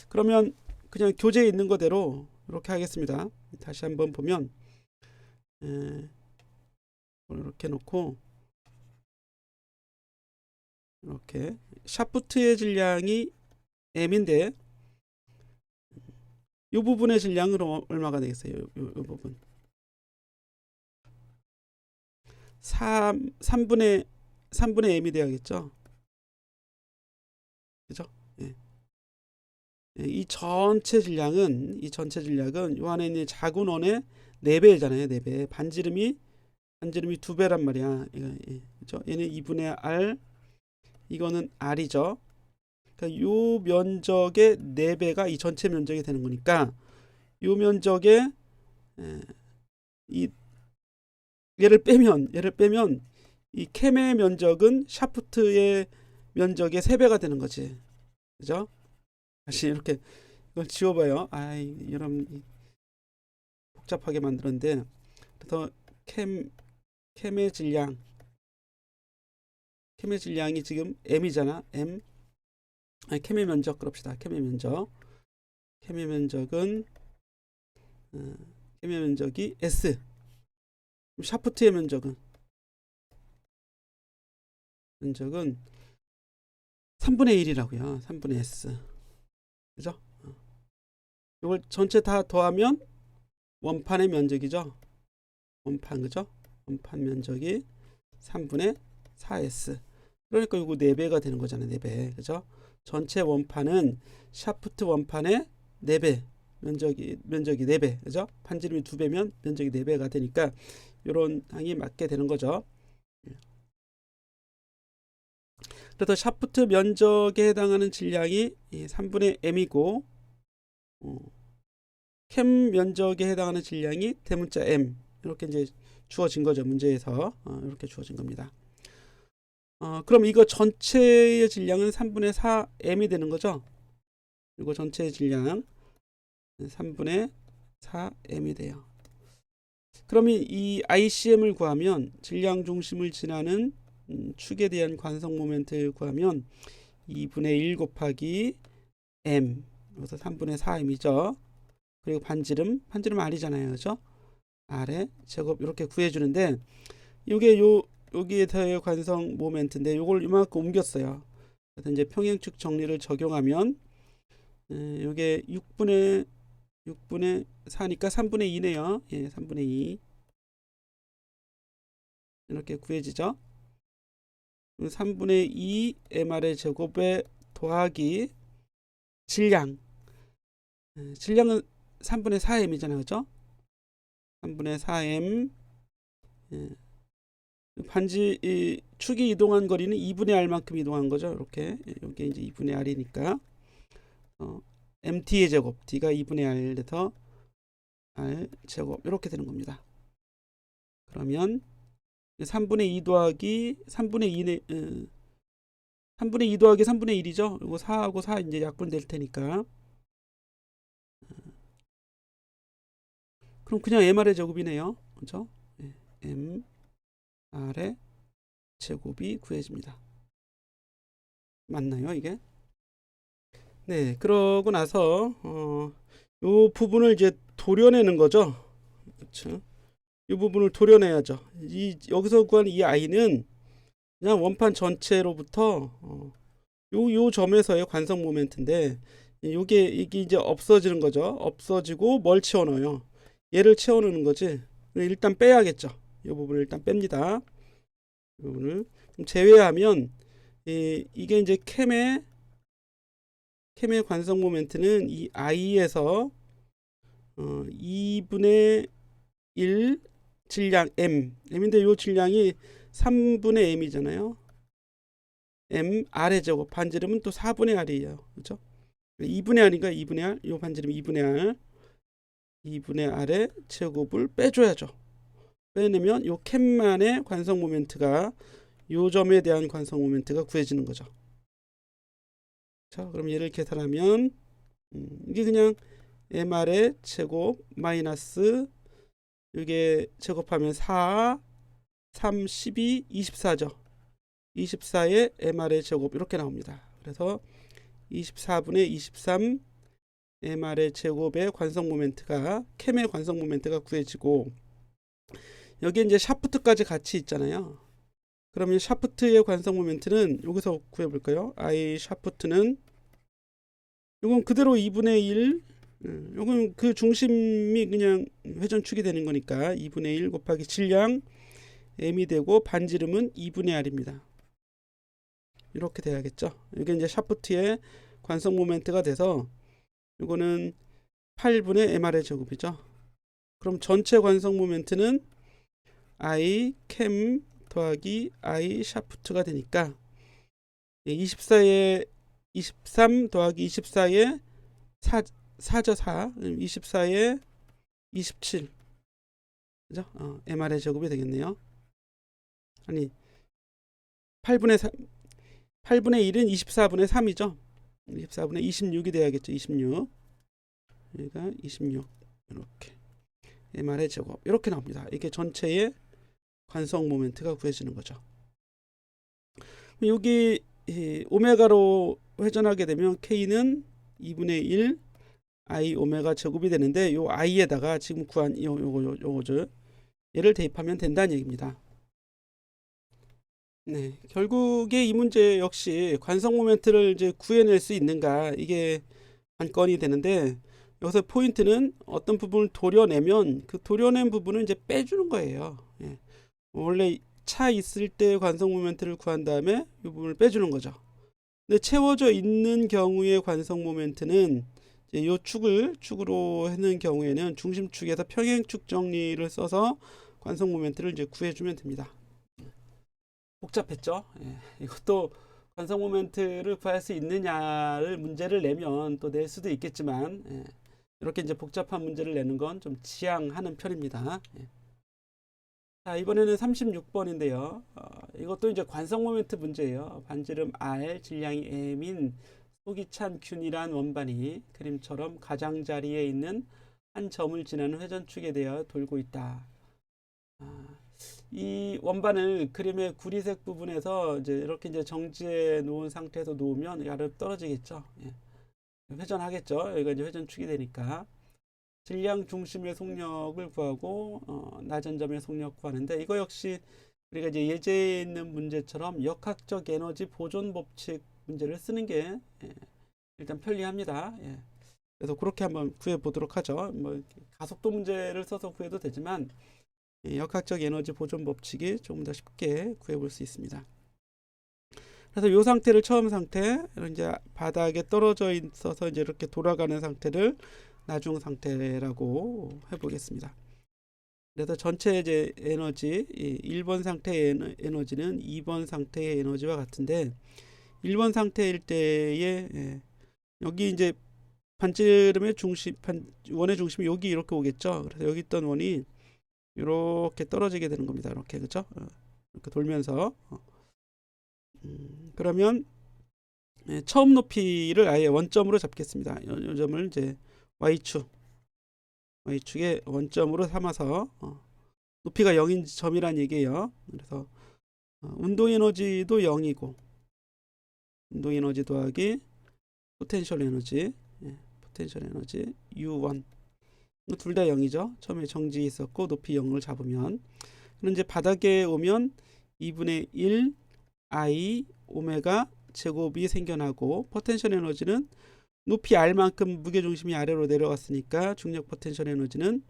그러면 그냥 교재에 있는 거대로 이렇게 하겠습니다. 다시 한번 보면 이렇게 놓고 이렇게 샤프트의 질량이 m인데 이 부분의 질량은 얼마가 되겠어요? 이 부분 3분의 m이 되야겠죠. 그죠? 예. 이 전체 질량은 이 안에 있는 작은 원의 4배잖아요. 4배. 반지름이 2배란 말이야. 그죠? 얘는 2분의 r, 이거는 r이죠. 그러니까 요 면적의 4배가 이 전체 면적이 되는 거니까 요 면적의 이 얘를 빼면 이 캠의 면적은 샤프트의 면적의 3배가 되는 거지. 그죠? 다시 이렇게 이걸 지워봐요. 여러분 복잡하게 만들었는데, 그래서 캠의 질량이 지금 m이잖아. 캠의 면적 그럽시다. 캠의 면적이 s. 샤프트의 면적은 3분의 1이라고요. 3분의 s. 그죠? 이걸 전체 다 더하면 원판의 면적이죠. 원판, 그죠? 원판 면적이 3분의 4s. 그러니까 이거 4배가 되는 거잖아요. 4배. 그죠? 전체 원판은 샤프트 원판의 4배. 면적이 4배. 그죠? 반지름이 2배면 면적이 4배가 되니까 이런 항이 맞게 되는 거죠. 그래서 샤프트 면적에 해당하는 질량이 3분의 m이고, 캠 면적에 해당하는 질량이 대문자 m. 이렇게 이제 주어진 거죠. 문제에서 이렇게 주어진 겁니다. 그럼 이거 전체의 질량은 3분의 4 m이 되는 거죠. 그리고 전체의 질량 3분의 4 m이 돼요. 그러면 이 ICM을 구하면 질량 중심을 지나는 축에 대한 관성 모멘트를 구하면 2분의 1 곱하기 m, 여기서 3분의 4m이죠. 그리고 반지름 r이잖아요. 그죠? r의 제곱 이렇게 구해주는데, 이게 여기에 대해 관성 모멘트인데 요걸 이만큼 옮겼어요. 그래서 이제 평행축 정리를 적용하면 요게 6분의 4니까 3분의 2네요. 예, 3분의 2 이렇게 구해지죠. 3분의 2 mr의 제곱에 더하기 질량은 3분의 4m이잖아요. 그죠? 3분의 4m. 반지 축이 이동한 거리는 2분의 r만큼 이동한 거죠. 이렇게 이게 이제 2분의 r이니까 mt의 제곱, d가 2분의 r에서 r 제곱 이렇게 되는 겁니다. 그러면 3분의 2 더하기 3분의 2네 3분의 2 더하기 3분의 1이죠. 이거 4하고 4 이제 약분될 테니까. 그럼 그냥 mr의 제곱이네요. 그죠? mr의 제곱이 구해집니다. 맞나요, 이게? 네, 그러고 나서 요 부분을 이제 도려내는 거죠. 그렇죠? 이 부분을 도려내야죠. 여기서 구한 이 i는 그냥 원판 전체로부터 요 점에서의 관성 모멘트인데, 이게 이제 없어지는 거죠. 없어지고 뭘 채워넣어요? 얘를 채워넣는 거지. 일단 빼야겠죠. 이 부분을 일단 뺍니다. 이 부분을 제외하면 이게 이제 캠의 관성 모멘트는 이 i에서 2분의 1 질량 m인데 요 질량이 3분의 m이잖아요. r의 제곱, 반지름은 또 4분의 r이에요. 그렇죠? 2분의 r이니까 2분의 r, 요 반지름 2분의 r, 2분의 R의 제곱을 빼줘야죠. 빼내면 요 캡만의 관성 모멘트가 요 점에 대한 관성 모멘트가 구해지는 거죠. 자, 그럼 얘를 계산하면 이게 그냥 MR의 제곱 마이너스 이게 제곱하면 4, 3, 12, 24죠. 24의 MR의 제곱 이렇게 나옵니다. 그래서 24분의 23 MR의 제곱의 관성 모멘트가 캠의 관성 모멘트가 구해지고 여기 이제 샤프트까지 같이 있잖아요. 그러면 샤프트의 관성 모멘트는 여기서 구해볼까요? I 샤프트는 이건 그대로 2분의 1 이건 그 중심이 그냥 회전축이 되는 거니까 2분의 1 곱하기 질량 m이 되고 반지름은 2분의 r입니다. 이렇게 돼야겠죠. 이게 이제 샤프트의 관성 모멘트가 돼서 이거는 8분의 mr의 제곱이죠. 그럼 전체 관성 모멘트는 I 캠 더하기 I 샤프트가 되니까 24에 23 더하기 24에 4죠 4 24에 27 그죠? mr의 제곱이 되겠네요. 아니 8분의 1은 24분의 3이죠. 24분의 26이 돼야겠죠. 26 여기가 26 이렇게 mr의 제곱 이렇게 나옵니다. 이게 전체의 관성 모멘트가 구해지는 거죠. 여기 오메가로 회전하게 되면 K는 2분의 1 I 오메가 제곱이 되는데 요 I에다가 지금 구한 요거죠. 얘를 대입하면 된다는 얘기입니다. 네, 결국에 이 문제 역시 관성 모멘트를 이제 구해낼 수 있는가 이게 관건이 되는데 여기서 포인트는 어떤 부분을 도려내면 그 도려낸 부분을 이제 빼주는 거예요. 예. 원래 차 있을 때 관성 모멘트를 구한 다음에 이 부분을 빼주는 거죠. 근데 채워져 있는 경우의 관성 모멘트는 이제 요 축으로 하는 경우에는 중심축에서 평행축 정리를 써서 관성 모멘트를 이제 구해주면 됩니다. 복잡했죠? 예. 이것도 관성 모멘트를 구할 수 있느냐를 문제를 내면 또 낼 수도 있겠지만 예. 이렇게 이제 복잡한 문제를 내는 건 좀 지양하는 편입니다. 예. 자, 이번에는 36번인데요. 이것도 이제 관성 모멘트 문제예요. 반지름 R, 질량이 M인 속이 찬 균이란 원반이 그림처럼 가장자리에 있는 한 점을 지나는 회전축에 대하여 돌고 있다. 이 원반을 그림의 구리색 부분에서 이제 이렇게 이제 정지해 놓은 상태에서 놓으면 아래로 떨어지겠죠. 예. 회전하겠죠. 여기가 이제 회전축이 되니까. 질량 중심의 속력을 구하고 낮은 점의 속력 구하는데 이거 역시 우리가 이제 예제에 있는 문제처럼 역학적 에너지 보존 법칙 문제를 쓰는 게 일단 편리합니다. 예. 그래서 그렇게 한번 구해 보도록 하죠. 뭐 가속도 문제를 써서 구해도 되지만 역학적 에너지 보존 법칙이 조금 더 쉽게 구해 볼 수 있습니다. 그래서 이 상태를 처음 상태 이제 바닥에 떨어져 있어서 이제 이렇게 돌아가는 상태를 나중 상태라고 해보겠습니다. 그래서 전체 이제 에너지 1번 상태의 에너지는 2번 상태의 에너지와 같은데 1번 상태일 때에 여기 이제 반지름의 중심 원의 중심이 여기 이렇게 오겠죠. 그래서 여기 있던 원이 이렇게 떨어지게 되는 겁니다. 이렇게 그렇죠? 이렇게 돌면서 그러면 처음 높이를 아예 원점으로 잡겠습니다. 이 점을 이제 Y축의 원점으로 삼아서 높이가 0인 점이란 얘기예요. 그래서 운동 에너지도 0이고 운동 에너지 더하기 포텐셜 에너지 U1 둘 다 0이죠. 처음에 정지 있었고 높이 0을 잡으면 그럼 이제 바닥에 오면 2분의 1 I 오메가 제곱이 생겨나고 포텐셜 에너지는 높이 R만큼 무게중심이 아래로 내려갔으니까 중력 포텐셜 에너지는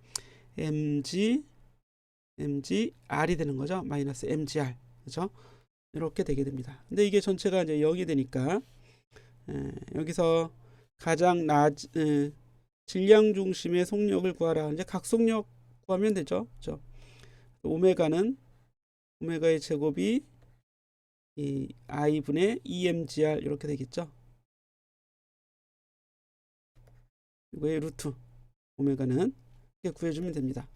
mg R이 되는 거죠. 마이너스 mgr 그죠? 이렇게 되게 됩니다. 근데 이게 전체가 이제 0이 되니까 여기서 가장 질량 중심의 속력을 구하라. 이제 각속력 구하면 되죠. 그죠? 오메가의 제곱이 이 i분의 emgr 이렇게 되겠죠. 이거의 루트 오메가는 이렇게 구해주면 됩니다.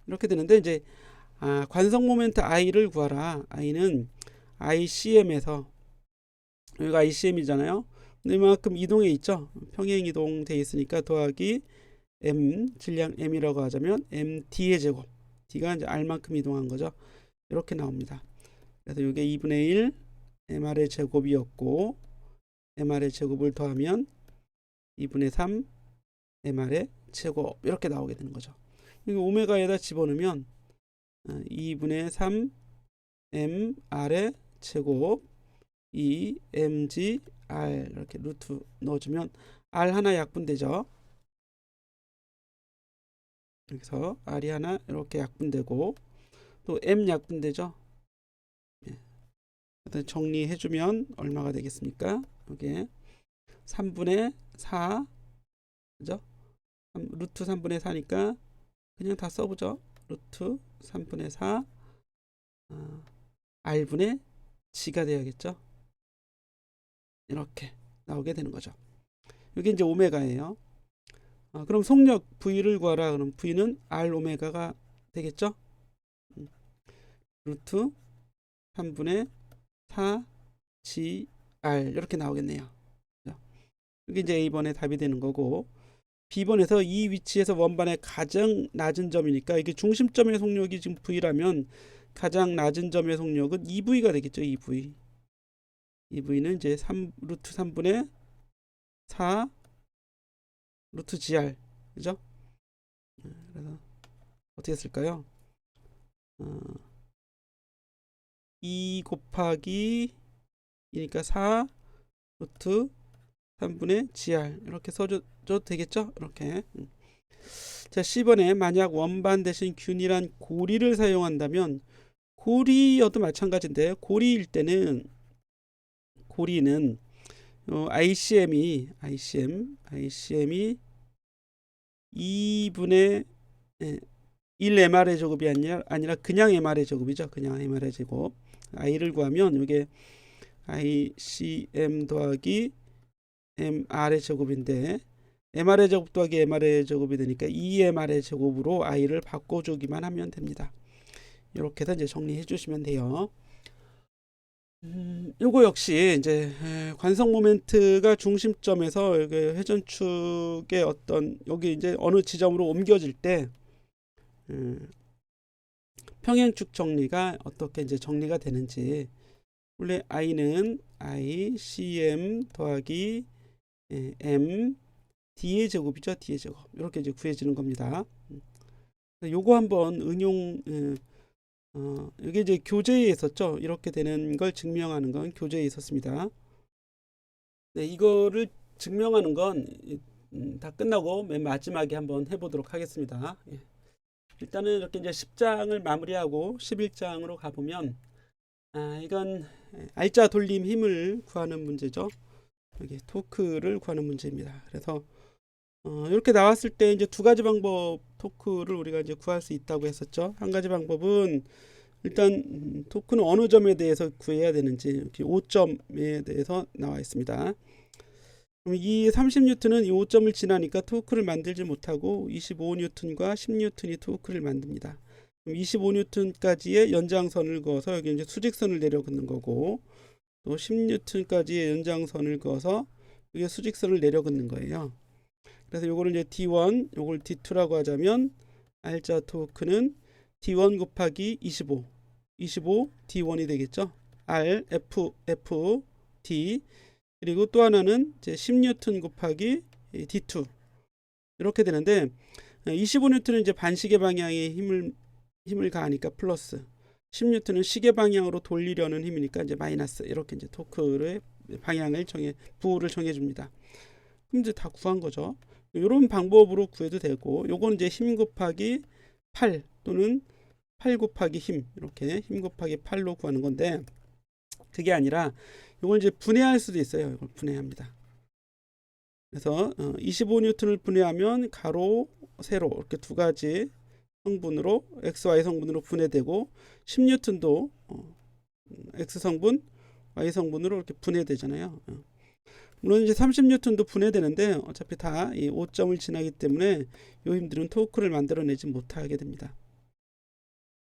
이렇게 되는데 이제 관성 모멘트 i를 구하라. i는 ICM에서 여기가 ICM이잖아요. 근데 이만큼 이동해 있죠. 평행 이동돼 있으니까 더하기 m 질량 m이라고 하자면 md의 제곱. d가 이제 r만큼 이동한 거죠. 이렇게 나옵니다. 그래서 이게 2분의 1 mr의 제곱이었고 mr의 제곱을 더하면 2분의 3 mr의 제곱 이렇게 나오게 되는 거죠. 이거 오메가에다 집어넣으면 2분의 3 mr의 제곱 2 mg r 이렇게 루트 넣어주면 r 하나 약분되죠. 여기서 r이 하나 이렇게 약분되고 또 m 약분되죠. 정리해주면 얼마가 되겠습니까? 이게 3분의 4 그죠? 루트 3분의 4니까 그냥 다 써보죠. 루트 3분의 4 r분의 g가 돼야겠죠. 이렇게 나오게 되는 거죠. 이게 이제 오메가예요. 그럼 속력 V를 구하라. 그럼 V는 R 오메가가 되겠죠. 루트 3분의 4 GR 이렇게 나오겠네요. 이게 이제 A번의 답이 되는 거고 B번에서 이 위치에서 원반의 가장 낮은 점이니까 이게 중심점의 속력이 지금 V라면 가장 낮은 점의 속력은 EV가 되겠죠. EV. EV는 이제 루트 3분의 4 루트 GR 그죠? 그래서 어떻게 쓸까요? 2 곱하기 2니까 4 루트 3분의 GR 이렇게 써줘도 되겠죠? 이렇게. 자, 10번에 만약 원반 대신 균일한 고리를 사용한다면 고리여도 마찬가지인데 고리일 때는 고리는 ICM이 2분의 1 MR의 제곱이 아니라 그냥 MR의 제곱이죠. 그냥 MR의 제곱. I를 구하면 이게 ICM 더하기 MR의 제곱인데 MR의 제곱 더하기 MR의 제곱이 되니까 2MR의 제곱으로 I를 바꿔주기만 하면 됩니다. 이렇게 해서 이제 정리해 주시면 돼요. 요거 역시 이제 관성 모멘트가 중심점에서 여기 회전축의 어떤 여기 이제 어느 지점으로 옮겨질 때 평행축 정리가 어떻게 이제 정리가 되는지 원래 i는 ICM 더하기 m d의 제곱이죠. d의 제곱 이렇게 이제 구해지는 겁니다. 요거 한번 응용 이게 이제 교재에 있었죠. 이렇게 되는 걸 증명하는 건 교재에 있었습니다. 네, 이거를 증명하는 건 다 끝나고 맨 마지막에 한번 해보도록 하겠습니다. 예. 일단은 이렇게 이제 10장을 마무리하고 11장으로 가보면 이건 알짜 돌림 힘을 구하는 문제죠. 여기 토크를 구하는 문제입니다. 그래서 이렇게 나왔을 때 이제 두 가지 방법 토크를 우리가 이제 구할 수 있다고 했었죠. 한 가지 방법은 일단 토크는 어느 점에 대해서 구해야 되는지 이렇게 5점에 대해서 나와 있습니다. 그럼 이 30N은 이 5점을 지나니까 토크를 만들지 못하고 25N과 10N이 토크를 만듭니다. 그럼 25N까지의 연장선을 그어서 여기 이제 수직선을 내려 긋는 거고 또 10N까지의 연장선을 그어서 여기 수직선을 내려 긋는 거예요. 그래서 요거를 이제 D1, 요걸 D2라고 하자면 알짜 토크는 D1 곱하기 25 D1이 되겠죠. R, F, D 그리고 또 하나는 이제 10N 곱하기 D2 이렇게 되는데 25N은 이제 반시계 방향에 힘을 가하니까 플러스 10N은 시계 방향으로 돌리려는 힘이니까 이제 마이너스 이렇게 이제 토크의 방향을 부호를 정해 줍니다. 그럼 이제 다 구한 거죠. 이런 방법으로 구해도 되고 요거는 이제 힘 곱하기 8 또는 8 곱하기 힘 이렇게 힘 곱하기 8로 구하는 건데 그게 아니라 이걸 이제 분해할 수도 있어요. 이걸 분해합니다. 그래서 25N을 분해하면 가로, 세로 이렇게 두 가지 성분으로 XY 성분으로 분해되고 10N도 X 성분, Y 성분으로 이렇게 분해되잖아요. 물론 이제 30N도 분해되는데 어차피 다 이 5점을 지나기 때문에 요 힘들은 토크를 만들어내지 못하게 됩니다.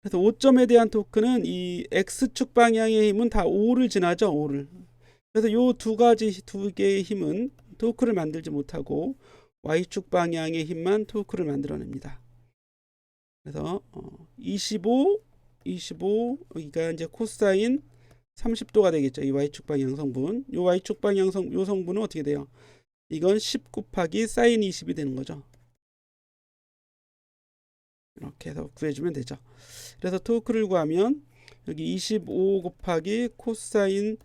그래서 5점에 대한 토크는 이 X축 방향의 힘은 다 5를 지나죠. 5를. 그래서 요 두 개의 힘은 토크를 만들지 못하고 Y축 방향의 힘만 토크를 만들어냅니다. 그래서 25 여기가 이제 코사인 30도가 되겠죠. 이 Y축 방향 성분. 요 Y축 방향 요 성분은 어떻게 돼요? 이건 10 곱하기 사인 20이 되는 거죠. 이렇게 해서 구해주면 되죠. 그래서 토크를 구하면 여기 25 곱하기 코사인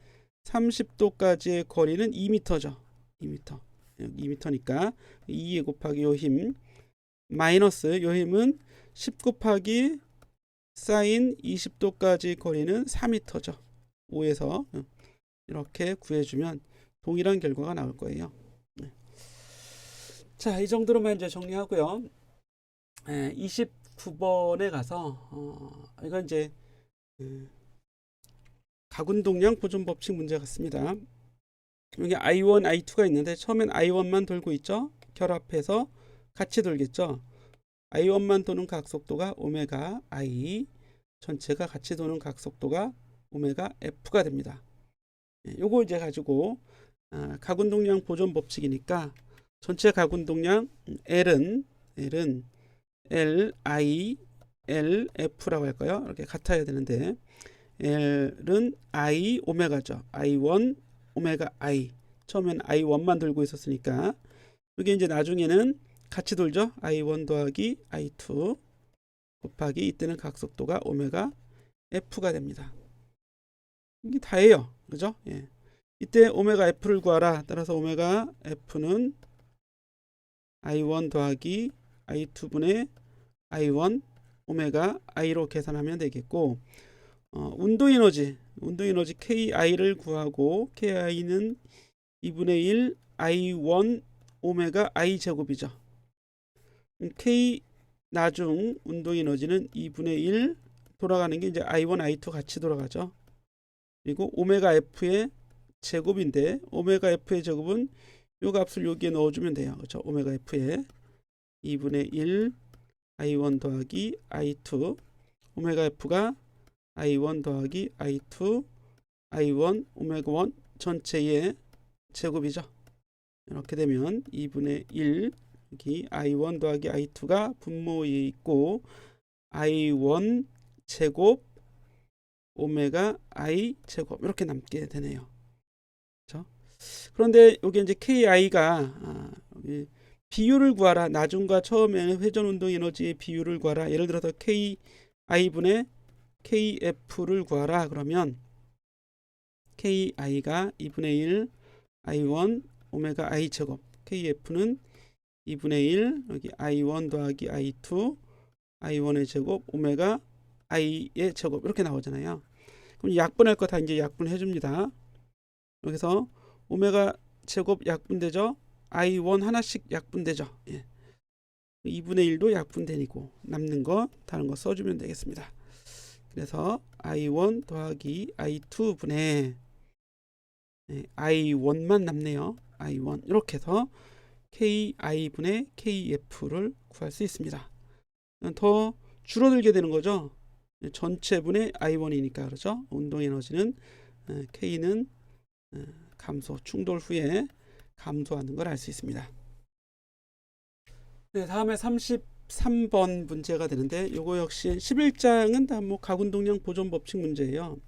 30도까지의 거리는 2m죠. 2m. 여기 2m니까 2 곱하기 요 힘 마이너스 요 힘은 10 곱하기 사인 20도까지 거리는 4m죠. 5에서 이렇게 구해주면 동일한 결과가 나올 거예요. 자, 이 정도로만 이제 정리하고요. 29번에 가서 이건 이제 가군동량 보존 법칙 문제 같습니다. 여기 I1, I2가 있는데 처음엔 I1만 돌고 있죠. 결합해서 같이 돌겠죠. I1만 도는 각속도가 오메가 I, 전체가 같이 도는 각속도가 오메가 F가 됩니다. 요거 이제 가지고 가군동량 보존 법칙이니까 전체 가군동량 L은 L, I, L, F라고 할까요? 이렇게 같아야 되는데 L은 I 오메가죠. I1 오메가 I. 처음엔 I1만 돌고 있었으니까 이게 이제 나중에는 같이 돌죠. I1 더하기 I2 곱하기 이때는 각속도가 오메가 F가 됩니다. 이게 다예요. 그죠? 예. 이때 오메가 F를 구하라. 따라서 오메가 F는 I1 더하기 I2분의 I1 오메가 I로 계산하면 되겠고 운동에너지 KI를 구하고 KI는 2분의 1 I1 오메가 I 제곱이죠. K 나중 운동에너지는 2분의 1 돌아가는 게 이제 I1, I2 같이 돌아가죠. 그리고 오메가 F의 제곱인데 오메가 F의 제곱은 요 값을 여기에 넣어주면 돼요. 그렇죠? 오메가 F의 2분의 1 I1 더하기 I2 오메가 F가 I1 더하기 I2 I1 오메가 1 전체의 제곱이죠. 이렇게 되면 2분의 1 여기 I1 더하기 I2가 분모에 있고 I1 제곱 오메가 I 제곱 이렇게 남게 되네요. 그렇죠? 그런데 여기 이제 KI가 비율을 구하라. 나중과 처음에는 회전 운동 에너지의 비율을 구하라. 예를 들어서 KI분의 KF를 구하라. 그러면 KI가 2분의 1 I1 오메가 I 제곱 KF는 2분의 1 여기 I1 더하기 I2 I1의 제곱 오메가 I의 제곱 이렇게 나오잖아요. 그럼 약분할 거 다 이제 약분해 줍니다. 여기서 오메가 제곱 약분되죠. I1 하나씩 약분되죠. 예. 2분의 1도 약분되고 남는 거 다른 거 써주면 되겠습니다. 그래서 I1 더하기 I2분의 I1만 남네요. I1 이렇게 해서 KI분의 KF를 구할 수 있습니다. 더 줄어들게 되는 거죠. 전체분의 I1이니까 그렇죠. 운동에너지는 K는 감소, 충돌 후에 감소하는 걸 알 수 있습니다. 네, 다음에 33번 문제가 되는데 요거 역시 11장은 다 뭐 가군동량 보존 법칙 문제예요.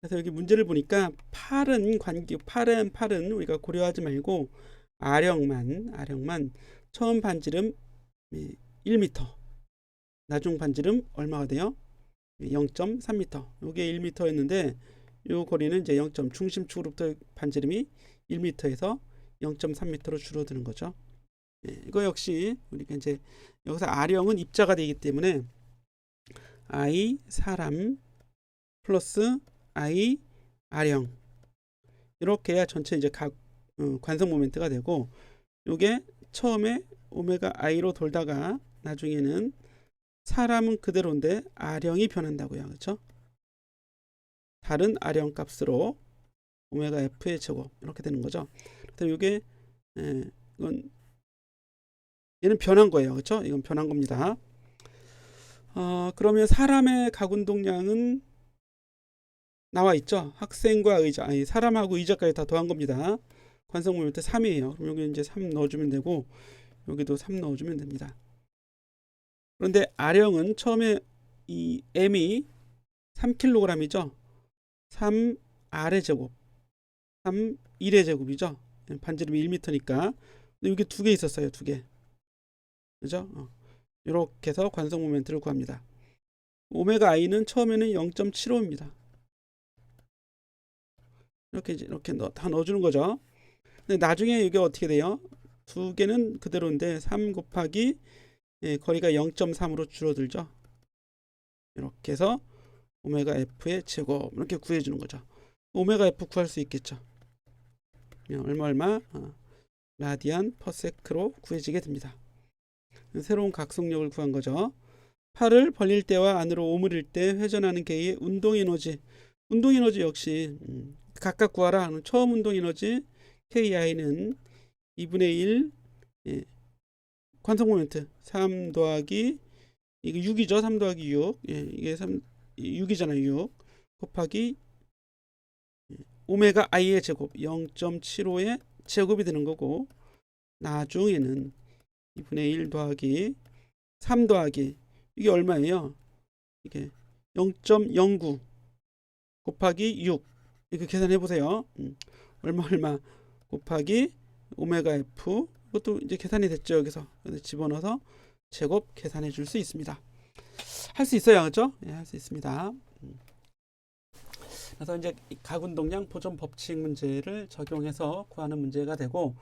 그래서 여기 문제를 보니까 팔은 우리가 고려하지 말고 아령만 처음 반지름 1m 나중 반지름 얼마가 돼요? 0.3m. 요게 1m였는데 요 거리는 이제 중심축으로부터 반지름이 1m에서 0.3m로 줄어드는 거죠. 이거 역시 우리가 이제 여기서 아령은 입자가 되기 때문에 I 사람 플러스 I 아령 이렇게 해야 전체 이제 각 관성 모멘트가 되고 요게 처음에 오메가 I로 돌다가 나중에는 사람은 그대로인데 아령이 변한다고요. 그렇죠? 다른 아령 값으로 오메가 F의 제곱 이렇게 되는 거죠. 이게 이건 얘는 변한 거예요. 그렇죠? 이건 변한 겁니다. 그러면 사람의 가운동량은 나와 있죠. 학생과 의자, 아니 사람하고 의자까지 다 더한 겁니다. 관성 모멘트 3이에요. 그럼 여기 이제 3 넣어주면 되고 여기도 3 넣어주면 됩니다. 그런데 아령은 처음에 이 m이 3kg이죠. 3 R의 제곱, 3 1의 제곱이죠. 반지름이 1m니까. 근데 여기 두 개 있었어요. 두 개. 그죠? 이렇게 해서 관성 모멘트를 구합니다. 오메가 i는 처음에는 0.75입니다. 이렇게 다 넣어주는 거죠. 근데 나중에 이게 어떻게 돼요? 두 개는 그대로인데 3 곱하기 거리가 0.3으로 줄어들죠. 이렇게 해서 오메가 f의 제곱 이렇게 구해주는 거죠. 오메가 f 구할 수 있겠죠. 얼마 라디안 퍼세크로 구해지게 됩니다. 새로운 각속력을 구한 거죠. 팔을 벌릴 때와 안으로 오므릴 때 회전하는 개의 운동 에너지 역시 각각 구하라. 처음 운동 에너지 KI는 2분의 1 관성 모멘트 3 더하기 이게 6이죠. 3 더하기 6 이게 6이잖아요. 6 곱하기 오메가 i의 제곱 0.75의 제곱이 되는 거고 나중에는 2분의 1 더하기 3 더하기 이게 얼마예요? 이게 0.09 곱하기 6 이렇게 계산해 보세요. 얼마 곱하기 오메가 f 이것도 이제 계산이 됐죠. 여기서 집어넣어서 제곱 계산해 줄 수 있습니다. 할 수 있어요. 그렇죠? 네, 할 수 있습니다. 그래서 이제 가운동량 보존 법칙 문제를 적용해서 구하는 문제가 되고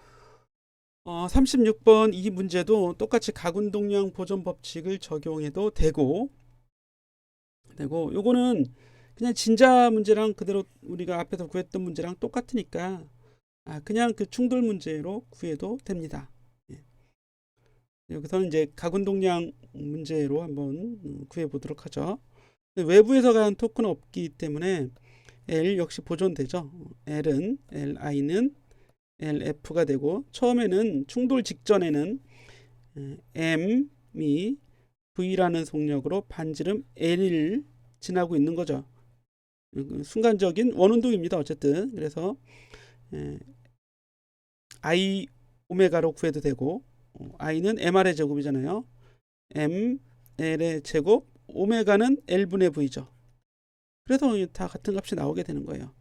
36번 이 문제도 똑같이 가운동량 보존 법칙을 적용해도 되고 요거는 그냥 진자 문제랑 그대로 우리가 앞에서 구했던 문제랑 똑같으니까 그냥 그 충돌 문제로 구해도 됩니다. 여기서는 이제 가운동량 문제로 한번 구해 보도록 하죠. 외부에서 간 토크는 없기 때문에 L 역시 보존되죠. Li는 LF가 되고 처음에는 충돌 직전에는 M이 V라는 속력으로 반지름 L을 지나고 있는 거죠. 순간적인 원운동입니다. 어쨌든 그래서 I 오메가로 구해도 되고 I는 MR의 제곱이잖아요. M L의 제곱 오메가는 L분의 V죠. 그래서 다 같은 값이 나오게 되는 거예요.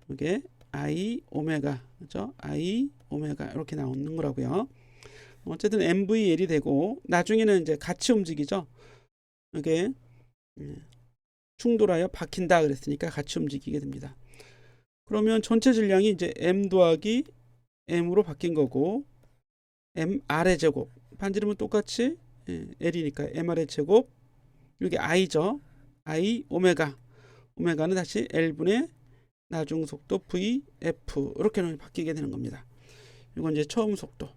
이게 I 오메가 그죠? I 오메가 이렇게 나오는 거라고요. 어쨌든 MVL이 되고 나중에는 이제 같이 움직이죠. 이게 충돌하여 박힌다 그랬으니까 같이 움직이게 됩니다. 그러면 전체 질량이 이제 M 더하기 M으로 바뀐 거고 MR의 제곱 반지름은 똑같이 L이니까 MR의 제곱 여기 I죠. I 오메가는 다시 L분의 나중 속도 VF 이렇게 바뀌게 되는 겁니다. 이건 이제 처음 속도.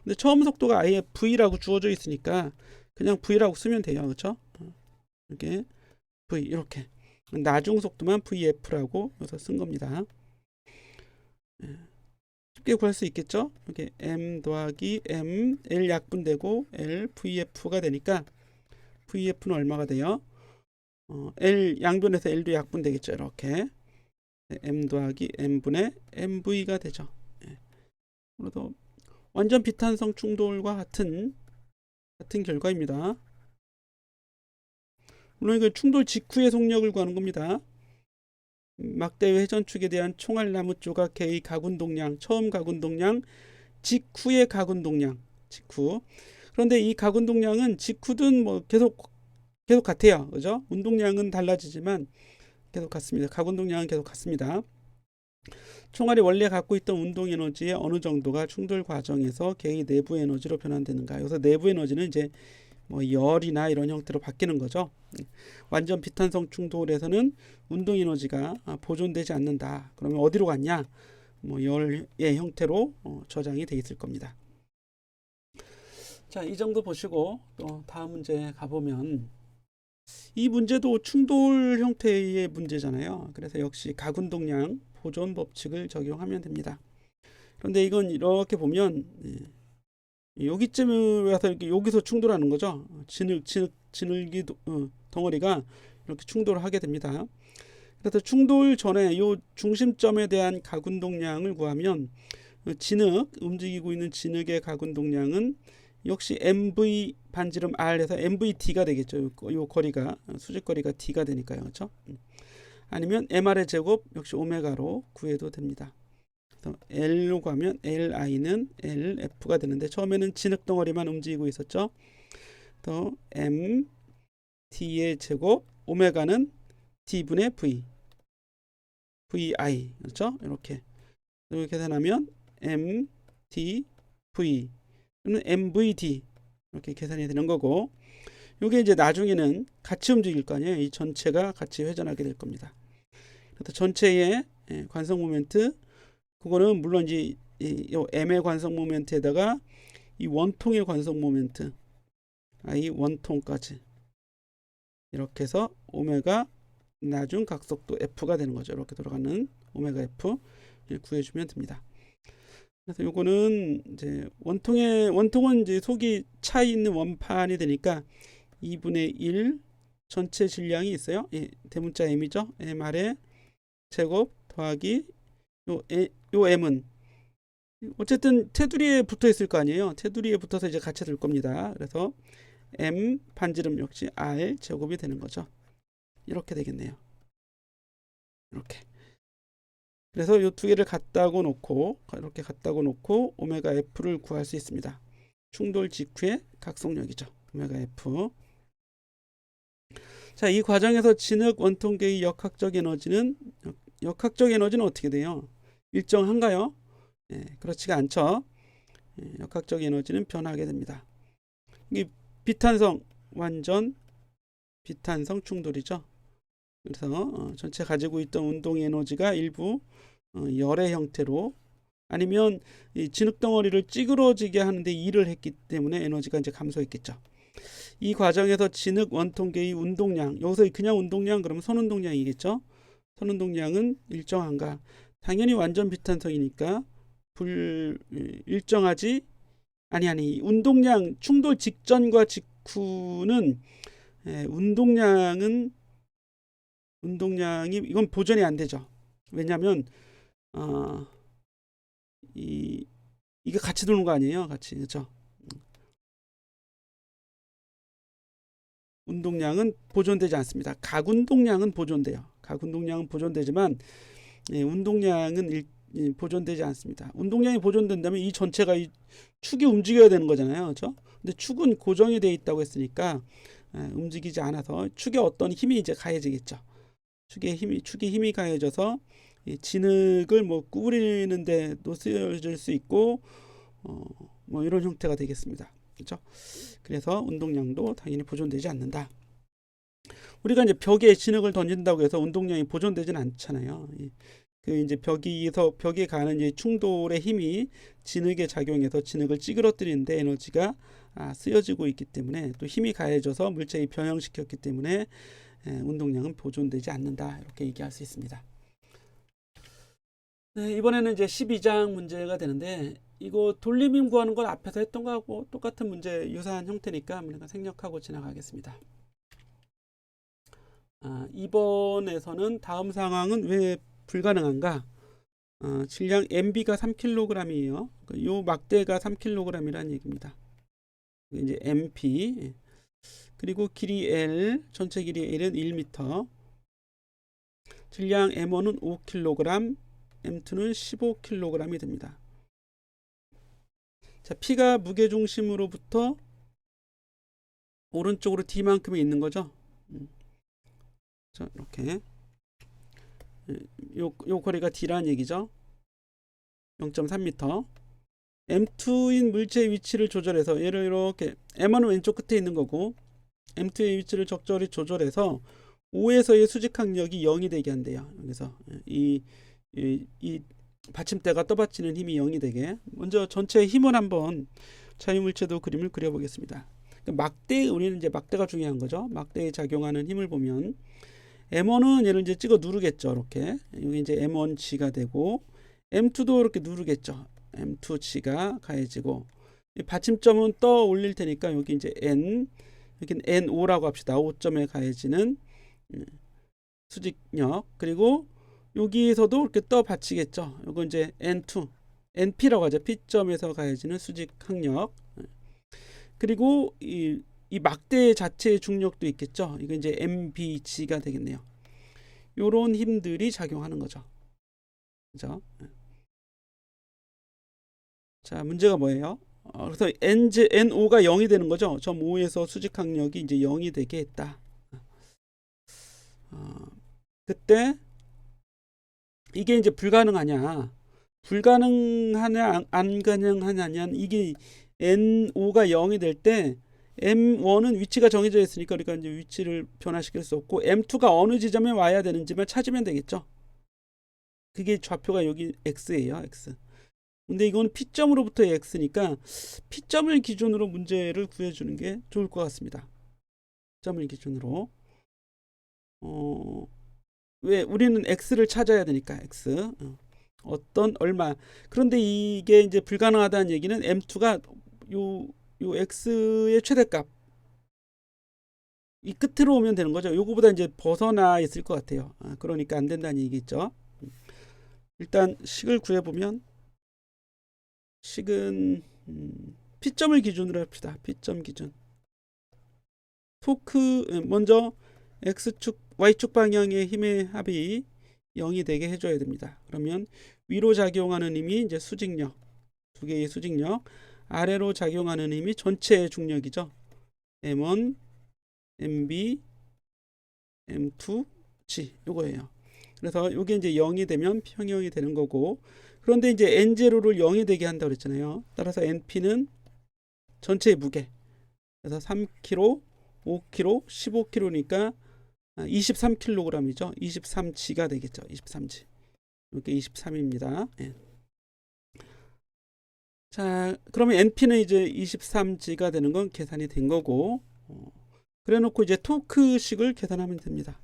근데 처음 속도가 아예 V라고 주어져 있으니까 그냥 V라고 쓰면 돼요. 그렇죠? 이렇게 V 이렇게. 나중 속도만 VF라고 여기서 쓴 겁니다. 쉽게 구할 수 있겠죠? 이렇게 M 더하기 M L 약분되고 L VF가 되니까 VF는 얼마가 돼요? L 양변에서 L도 약분되겠죠. 이렇게 M 더하기 M분의 MV가 되죠. 그래도 완전 비탄성 충돌과 같은 결과입니다. 물론 이거 충돌 직후의 속력을 구하는 겁니다. 막대의 회전축에 대한 총알나무 조각 K 가군동량 처음 가군동량 직후의 가군동량 그런데 이 가군동량은 직후든 뭐 계속 같아요. 그죠? 운동량은 달라지지만 계속 같습니다. 가군동량은 계속 같습니다. 총알이 원래 갖고 있던 운동 에너지의 어느 정도가 충돌 과정에서 개의 내부 에너지로 변환되는가. 여기서 내부 에너지는 이제 뭐 열이나 이런 형태로 바뀌는 거죠. 완전 비탄성 충돌에서는 운동 에너지가 보존되지 않는다. 그러면 어디로 갔냐? 뭐 열의 형태로 저장이 돼 있을 겁니다. 자, 이 정도 보시고 또 다음 문제 가보면 이 문제도 충돌 형태의 문제잖아요. 그래서 역시 각운동량 보존 법칙을 적용하면 됩니다. 그런데 이건 이렇게 보면 여기쯤에 와서 이렇게 여기서 충돌하는 거죠. 진흙이 덩어리가 이렇게 충돌을 하게 됩니다. 그래서 충돌 전에 이 중심점에 대한 각운동량을 구하면 진흙, 움직이고 있는 진흙의 각운동량은 역시 MV 반지름 R에서 MVD가 되겠죠. 요 거리가 수직거리가 D가 되니까요. 그렇죠? 아니면 MR의 제곱 역시 오메가로 구해도 됩니다. 그래서 L로 가면 LI는 LF가 되는데 처음에는 진흙 덩어리만 움직이고 있었죠. 또 M D의 제곱 오메가는 D분의 V VI 그렇죠? 이렇게 계산하면 M D V 또는 MVD 이렇게 계산이 되는 거고, 이게 이제 나중에는 같이 움직일 거 아니에요. 이 전체가 같이 회전하게 될 겁니다. 그래서 전체의 관성 모멘트, 그거는 물론 이제 이 M의 관성 모멘트에다가 이 원통의 관성 모멘트, 이 원통까지 이렇게 해서 오메가 나중 각속도 F가 되는 거죠. 이렇게 돌아가는 오메가 F 구해주면 됩니다. 그래서 요거는 이제 원통은 이제 속이 차 있는 원판이 되니까 2분의 1 전체 질량이 있어요. 대문자 M이죠. MR의 제곱 더하기 요 M은 어쨌든 테두리에 붙어 있을 거 아니에요. 테두리에 붙어서 이제 같이 들 겁니다. 그래서 M 반지름 역시 R 제곱이 되는 거죠. 이렇게 되겠네요. 이렇게. 그래서 이 두 개를 갖다고 놓고 이렇게 갖다고 놓고 오메가 F를 구할 수 있습니다. 충돌 직후의 각속력이죠. 오메가 F. 자, 이 과정에서 진흙 원통계의 역학적 에너지는 어떻게 돼요? 일정한가요? 그렇지가 않죠. 역학적 에너지는 변하게 됩니다. 이 비탄성 완전 비탄성 충돌이죠. 그래서 전체 가지고 있던 운동 에너지가 일부 열의 형태로, 아니면 이 진흙 덩어리를 찌그러지게 하는데 일을 했기 때문에 에너지가 이제 감소했겠죠. 이 과정에서 진흙 원통계의 운동량, 여기서 그냥 운동량 그러면 선운동량이겠죠. 선운동량은 일정한가? 당연히 완전 비탄성이니까 일정하지. 아니 운동량 충돌 직전과 직후는 운동량이 이건 보존이 안 되죠. 왜냐하면 이게 같이 도는 거 아니에요, 같이. 그렇죠? 운동량은 보존되지 않습니다. 각운동량은 보존돼요. 각운동량은 보존되지만 운동량은 보존되지 않습니다. 운동량이 보존된다면 이 전체가 이 축이 움직여야 되는 거잖아요, 그렇죠? 근데 축은 고정이 되어 있다고 했으니까 움직이지 않아서 축에 어떤 힘이 이제 가해지겠죠. 축의 힘이 가해져서 이 진흙을 뭐 구부리는데 도 쓰여질 수 있고 뭐 이런 형태가 되겠습니다. 그렇죠? 그래서 운동량도 당연히 보존되지 않는다. 우리가 이제 벽에 진흙을 던진다고 해서 운동량이 보존되지는 않잖아요. 그 이제 벽에 가는 이제 충돌의 힘이 진흙에 작용해서 진흙을 찌그러뜨리는데 에너지가 쓰여지고 있기 때문에, 또 힘이 가해져서 물체를 변형시켰기 때문에 운동량은 보존되지 않는다. 이렇게 얘기할 수 있습니다. 네, 이번에는 이제 12장 문제가 되는데, 이거 돌림임 구하는 걸 앞에서 했던 거하고 똑같은 문제, 유사한 형태니까 우리가 생략하고 지나가겠습니다. 이번에서는 다음 상황은 왜 불가능한가? 질량 MB가 3kg이에요. 이 막대가 3kg이라는 얘기입니다. 이제 MP, 그리고 길이 L, 전체 길이 L은 1m, 질량 M1은 5kg, M2는 15kg이 됩니다. 자, P가 무게중심으로부터 오른쪽으로 D만큼이 있는 거죠. 자, 이렇게 요 거리가 D라는 얘기죠. 0.3m. M2인 물체의 위치를 조절해서, 얘를 이렇게 M1은 왼쪽 끝에 있는 거고 M2의 위치를 적절히 조절해서 5에서의 수직항력이 0이 되게 한대요. 그래서 이 받침대가 떠받치는 힘이 0이 되게, 먼저 전체 힘을 한번 자유물체도 그림을 그려보겠습니다. 막대, 우리는 이제 막대가 중요한 거죠. 막대에 작용하는 힘을 보면 M1은 얘를 이제 찍어 누르겠죠. 이렇게 여기 이제 M1G가 되고 M2도 이렇게 누르겠죠. M2G가 가해지고 받침점은 떠 올릴 테니까 여기 이제 N, 여기는 NO라고 합시다. 5점에 가해지는 수직력. 그리고 여기에서도 이렇게 떠 받치겠죠. 이거 이제 N2, NP라고 하죠. P점에서 가해지는 수직항력. 그리고 이 막대 자체의 중력도 있겠죠. 이거 이제 MBG가 되겠네요. 요런 힘들이 작용하는 거죠. 그죠? 자, 문제가 뭐예요? 그래서 NO가 0이 되는 거죠. 점 5에서 수직항력이 이제 0이 되게 했다. 그때 이게 이제 불가능하냐 안 가능하냐, 이게 NO가 0이 될 때 M1은 위치가 정해져 있으니까 그러니까 이제 위치를 변화시킬 수 없고 M2가 어느 지점에 와야 되는지만 찾으면 되겠죠. 그게 좌표가 여기 X예요. X. 근데 이건 P점으로부터의 X니까 P점을 기준으로 문제를 구해주는 게 좋을 것 같습니다. P점을 기준으로. 왜? 우리는 X를 찾아야 되니까 X. 어떤 얼마. 그런데 이게 이제 불가능하다는 얘기는 M2가 요 X의 최대값 이 끝으로 오면 되는 거죠. 요거보다 이제 벗어나 있을 것 같아요. 그러니까 안 된다는 얘기겠죠. 일단 식을 구해보면 식은 P점을 기준으로 합시다. P점 기준. 토크 먼저 X축, Y축 방향의 힘의 합이 0이 되게 해줘야 됩니다. 그러면 위로 작용하는 힘이 이제 수직력, 두 개의 수직력, 아래로 작용하는 힘이 전체의 중력이죠. M1, MB, M2, G 요거예요. 그래서 이게 이제 0이 되면 평형이 되는 거고, 그런데 이제 N0를 0이 되게 한다고 그랬잖아요. 따라서 NP는 전체의 무게. 그래서 3kg, 5kg, 15kg니까 23kg이죠. 23G가 되겠죠. 23G. 이렇게 23입니다. 예. 자, 그러면 NP는 이제 23G가 되는 건 계산이 된 거고, 그래 놓고 이제 토크식을 계산하면 됩니다.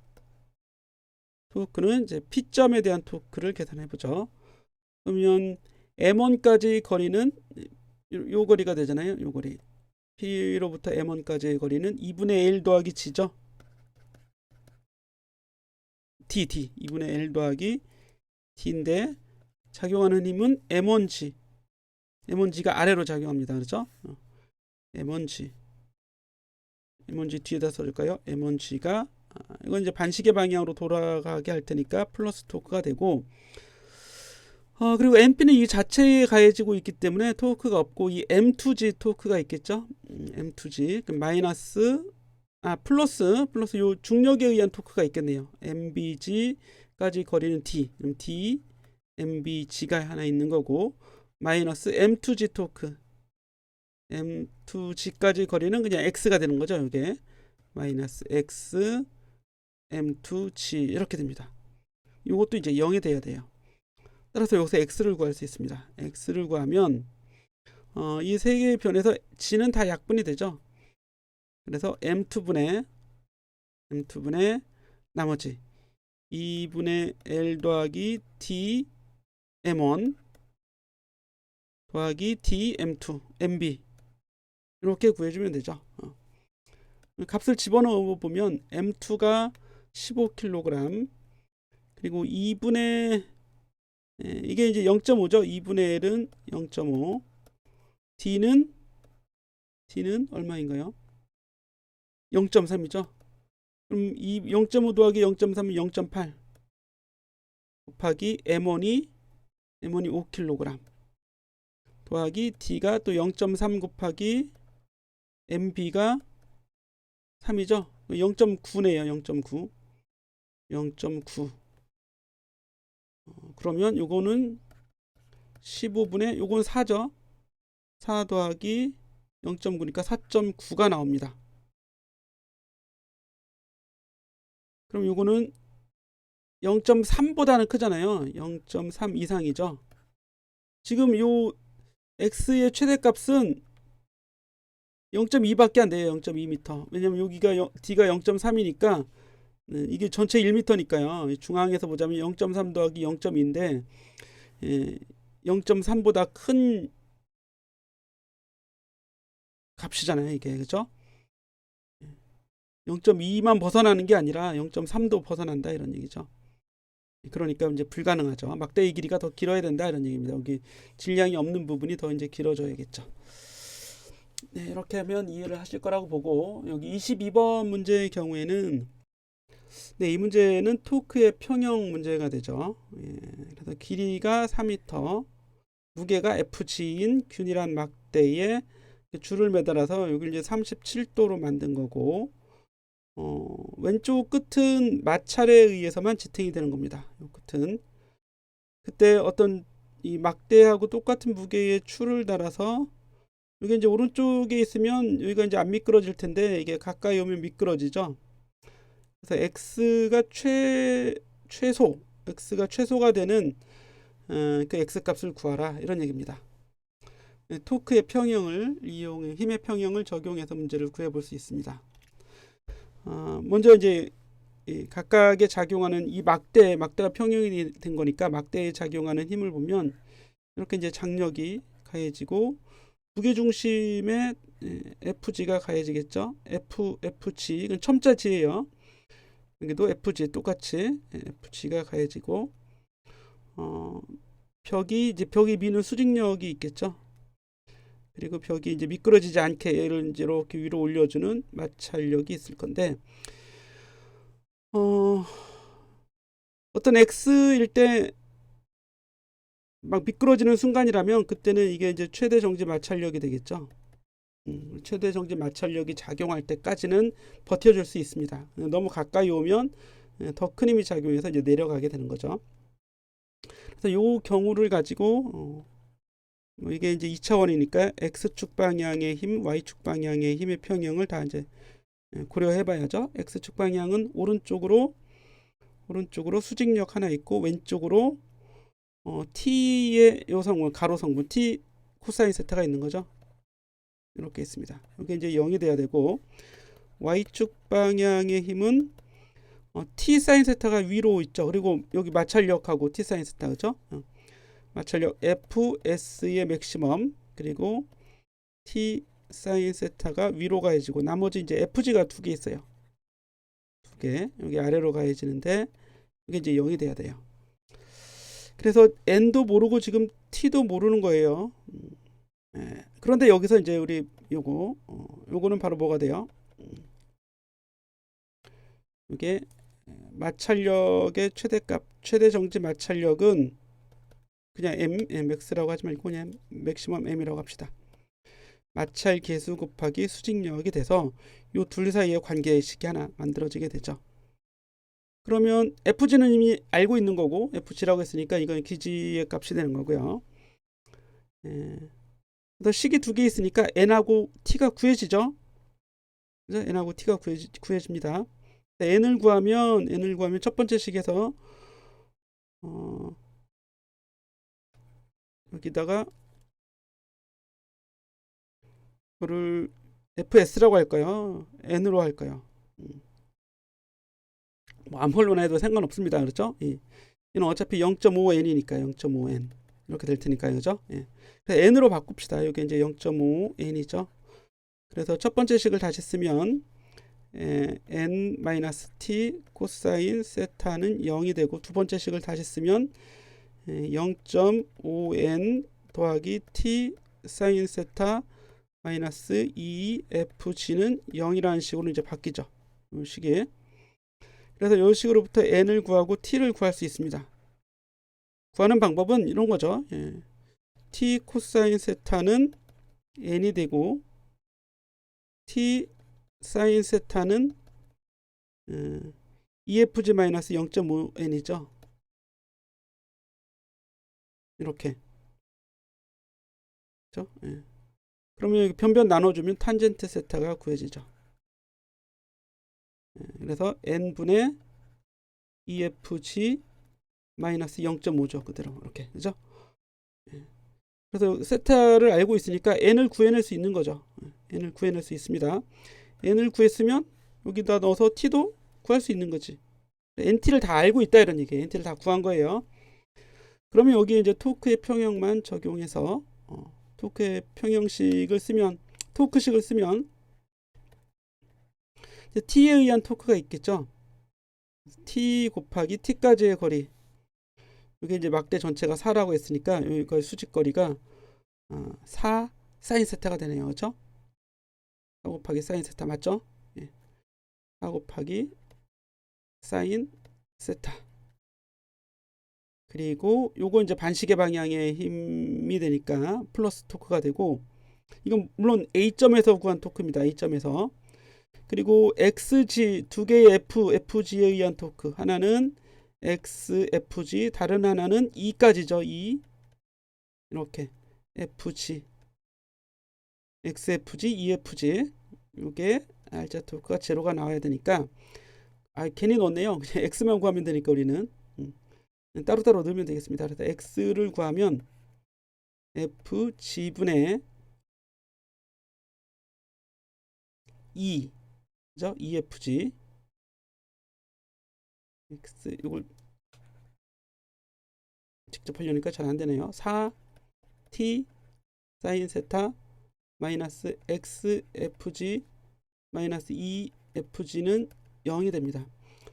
토크는 이제 P점에 대한 토크를 계산해 보죠. 그러면 M1까지 거리는 요 거리가 되잖아요. 요 거리. P로부터 M1까지의 거리는 2분의 L 더하기 G죠. D 2분의 L 더하기 D인데 작용하는 힘은 M1G. M1G가 아래로 작용합니다. 그렇죠? M1G. M1G 뒤에다 써줄까요? M1G가 이건 이제 반시계 방향으로 돌아가게 할 테니까 플러스 토크가 되고, 그리고 NP는 이 자체에 가해지고 있기 때문에 토크가 없고 이 M2G 토크가 있겠죠. M2G 그럼 마이너스 플러스 요 중력에 의한 토크가 있겠네요. MBG까지 거리는 D, 그럼 D MBG가 하나 있는 거고, 마이너스 M2G 토크, M2G까지 거리는 그냥 X가 되는 거죠. 이게 마이너스 X M2G 이렇게 됩니다. 이것도 이제 0이 돼야 돼요. 따라서 여기서 X를 구할 수 있습니다. X를 구하면 이 세 개의 변에서 G는 다 약분이 되죠. 그래서 M2분의 나머지 2분의 L 더하기 D M1 더하기 D M2 MB 이렇게 구해주면 되죠. 값을 집어넣어 보면 M2가 15kg, 그리고 2분의 이게 이제 0.5죠. 2분의 L은 0.5, D는 얼마인가요? 0.3이죠. 그럼 0.5 더하기 0.3은 0.8 곱하기 M1이 5kg 더하기 D가 또 0.3 곱하기 MB가 3이죠. 0.9네요. 0.9. 그러면 요거는 15분의 요건 4죠. 4 더하기 0.9니까 4.9가 나옵니다. 그럼 요거는 0.3보다는 크잖아요. 0.3 이상이죠. 지금 요 X의 최대값은 0.2밖에 안 돼요. 0.2m. 왜냐면 여기가 D가 0.3이니까 이게 전체 1m니까요. 중앙에서 보자면 0.3 더하기 0.2인데 0.3보다 큰 값이잖아요. 이게 그죠? 0.2만 벗어나는 게 아니라 0.3도 벗어난다 이런 얘기죠. 그러니까 이제 불가능하죠. 막대의 길이가 더 길어야 된다 이런 얘기입니다. 여기 질량이 없는 부분이 더 이제 길어져야겠죠. 네, 이렇게 하면 이해를 하실 거라고 보고 여기 22번 문제의 경우에는 네, 이 문제는 토크의 평형 문제가 되죠. 그래서 길이가 4m, 무게가 FG인 균일한 막대에 줄을 매달아서 여기 이제 37도로 만든 거고 왼쪽 끝은 마찰에 의해서만 지탱이 되는 겁니다. 이 끝은 그때 어떤 이 막대하고 똑같은 무게의 줄을 달아서 이게 이제 오른쪽에 있으면 여기가 이제 안 미끄러질 텐데 이게 가까이 오면 미끄러지죠. 그래서 x가 최소가 되는 그 x 값을 구하라 이런 얘기입니다. 토크의 평형을 이용해 힘의 평형을 적용해서 문제를 구해볼 수 있습니다. 먼저 이제 각각에 작용하는 이 막대가 평형이 된 거니까 막대에 작용하는 힘을 보면 이렇게 이제 장력이 가해지고 무게중심에 FG가 가해지겠죠. FG 이건 첨자지예요. 여기도 FG 똑같이 FG가 가해지고 벽이 미는 수직력이 있겠죠. 그리고 벽이 이제 미끄러지지 않게 얘를 이제 이렇게 위로 올려주는 마찰력이 있을 건데 어떤 x일 때 막 미끄러지는 순간이라면 그때는 이게 이제 최대 정지 마찰력이 되겠죠. 최대 정지 마찰력이 작용할 때까지는 버텨줄 수 있습니다. 너무 가까이 오면 더 큰 힘이 작용해서 이제 내려가게 되는 거죠. 그래서 이 경우를 가지고 이게 이제 2차원이니까 x축 방향의 힘, y축 방향의 힘의 평형을 다 이제 고려해 봐야죠. x축 방향은 오른쪽으로 수직력 하나 있고 왼쪽으로 t의 요성분 가로성분 t 코사인 세타가 있는 거죠. 이렇게 있습니다. 여기 이제 0이 돼야 되고 y축 방향의 힘은 t 사인 세타가 위로 있죠. 그리고 여기 마찰력하고 t 사인 세타 그죠? 마찰력 fs의 맥시멈 그리고 t 사인 세타가 위로 가해지고 나머지 이제 fg가 두 개 있어요. 두 개 여기 아래로 가해지는데 이게 이제 0이 돼야 돼요. 그래서 n도 모르고 지금 t도 모르는 거예요. 그런데 여기서 이제 우리 요거는 바로 뭐가 돼요? 이게 마찰력의 최대값, 최대 정지 마찰력은 그냥 mx라고 하지 말고 그냥 맥시멈 m이라고 합시다. 마찰 계수 곱하기 수직력이 돼서 요 둘 사이의 관계식이 하나 만들어지게 되죠. 그러면 fg는 이미 알고 있는 거고 fg라고 했으니까 이건 기지의 값이 되는 거고요. 그래서 식이 두 개 있으니까 n하고 t가 구해지죠. 그래서 n하고 t가 구해집니다. n을 구하면 첫 번째 식에서 여기다가 그거를 fs라고 할까요? n으로 할까요? 뭐 암홀로나 해도 상관없습니다. 그렇죠? 이는 어차피 0.5n이니까 0.5n 이렇게 될 테니까요. 그죠? 그래서 n으로 바꿉시다. 여기 이제 0.5n이죠. 그래서 첫 번째 식을 다시 쓰면 n-t 코사인 세타는 0이 되고 두 번째 식을 다시 쓰면 0.5n 더하기 t 사인 세타 마이너스 2fg는 0이라는 식으로 이제 바뀌죠. 이 식이. 그래서 이 식으로부터 n을 구하고 t를 구할 수 있습니다. 구하는 방법은 이런 거죠. t 코사인 세타는 n이 되고 t 사인 세타는 EFG 마이너스 0.5n이죠. 이렇게. 그렇죠? 그러면 여기 변변 나눠주면 탄젠트 세타가 구해지죠. 그래서 n분의 EFG 마이너스 0.5죠. 그대로 이렇게. 그죠? 그래서 세타를 알고 있으니까 n을 구해낼 수 있는 거죠. n을 구해낼 수 있습니다. n을 구했으면 여기다 넣어서 t도 구할 수 있는 거지. nt를 다 알고 있다 이런 얘기예요. nt를 다 구한 거예요. 그러면 여기 이제 토크의 평형만 적용해서 토크의 평형식을 쓰면 토크식을 쓰면 이제 t에 의한 토크가 있겠죠. t 곱하기 t까지의 거리. 이게 이제 막대 전체가 4라고 했으니까 이거 수직거리가 4 사인 세타가 되네요. 그렇죠? 4 곱하기 사인 세타 맞죠? 예. 4 곱하기 사인 세타. 그리고 요거 이제 반시계 방향의 힘이 되니까 플러스 토크가 되고, 이건 물론 A점에서 구한 토크입니다. A점에서. 그리고 XG 두 개의 FG에 의한 토크. 하나는 XFG, 다른 하나는 E까지죠. E. 이렇게 FG, XFG, EFG. 요게 알자 토크가 제로가 나와야 되니까 괜히 넣었네요. 그냥 X만 구하면 되니까 우리는 따로따로 넣으면 되겠습니다. 그래서 X를 구하면 FG분의 E, 그죠? EFG. X, 이걸 직접 하려니까 잘 안 되네요. 4T 사인 세타 마이너스 XFG 마이너스 EFG는 0이 됩니다.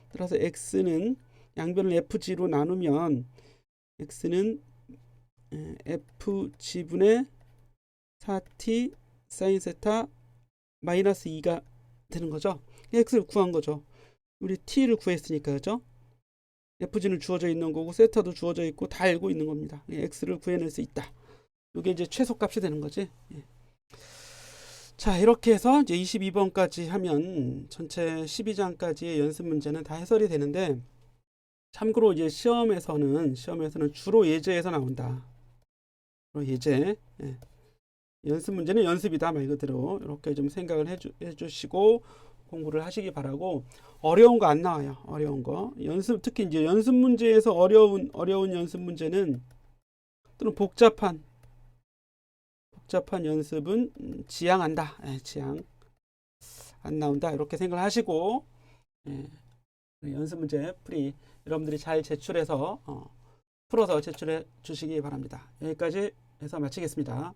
따라서 X는 양변을 FG로 나누면 X는 FG분의 4T 사인 세타 마이너스 2가 되는 거죠. X를 구한 거죠. 우리 T를 구했으니까, 그죠? FG는 주어져 있는 거고 세타도 주어져 있고 다 알고 있는 겁니다. X를 구해낼 수 있다. 이게 이제 최소값이 되는 거지. 예. 자, 이렇게 해서 이제 22번까지 하면 전체 12장까지의 연습 문제는 다 해설이 되는데, 참고로 이제 시험에서는 주로 예제에서 나온다. 주로 예제. 예. 연습 문제는 연습이다 말 그대로 이렇게 좀 생각을 해주시고 공부를 하시기 바라고. 어려운 거 안 나와요. 어려운 거 연습, 특히 이제 연습 문제에서 어려운 연습 문제는 또는 복잡한 연습은 지양한다. 지양 안 나온다 이렇게 생각을 하시고, 연습 문제 풀이 여러분들이 잘 제출해서 풀어서 제출해 주시기 바랍니다. 여기까지 해서 마치겠습니다.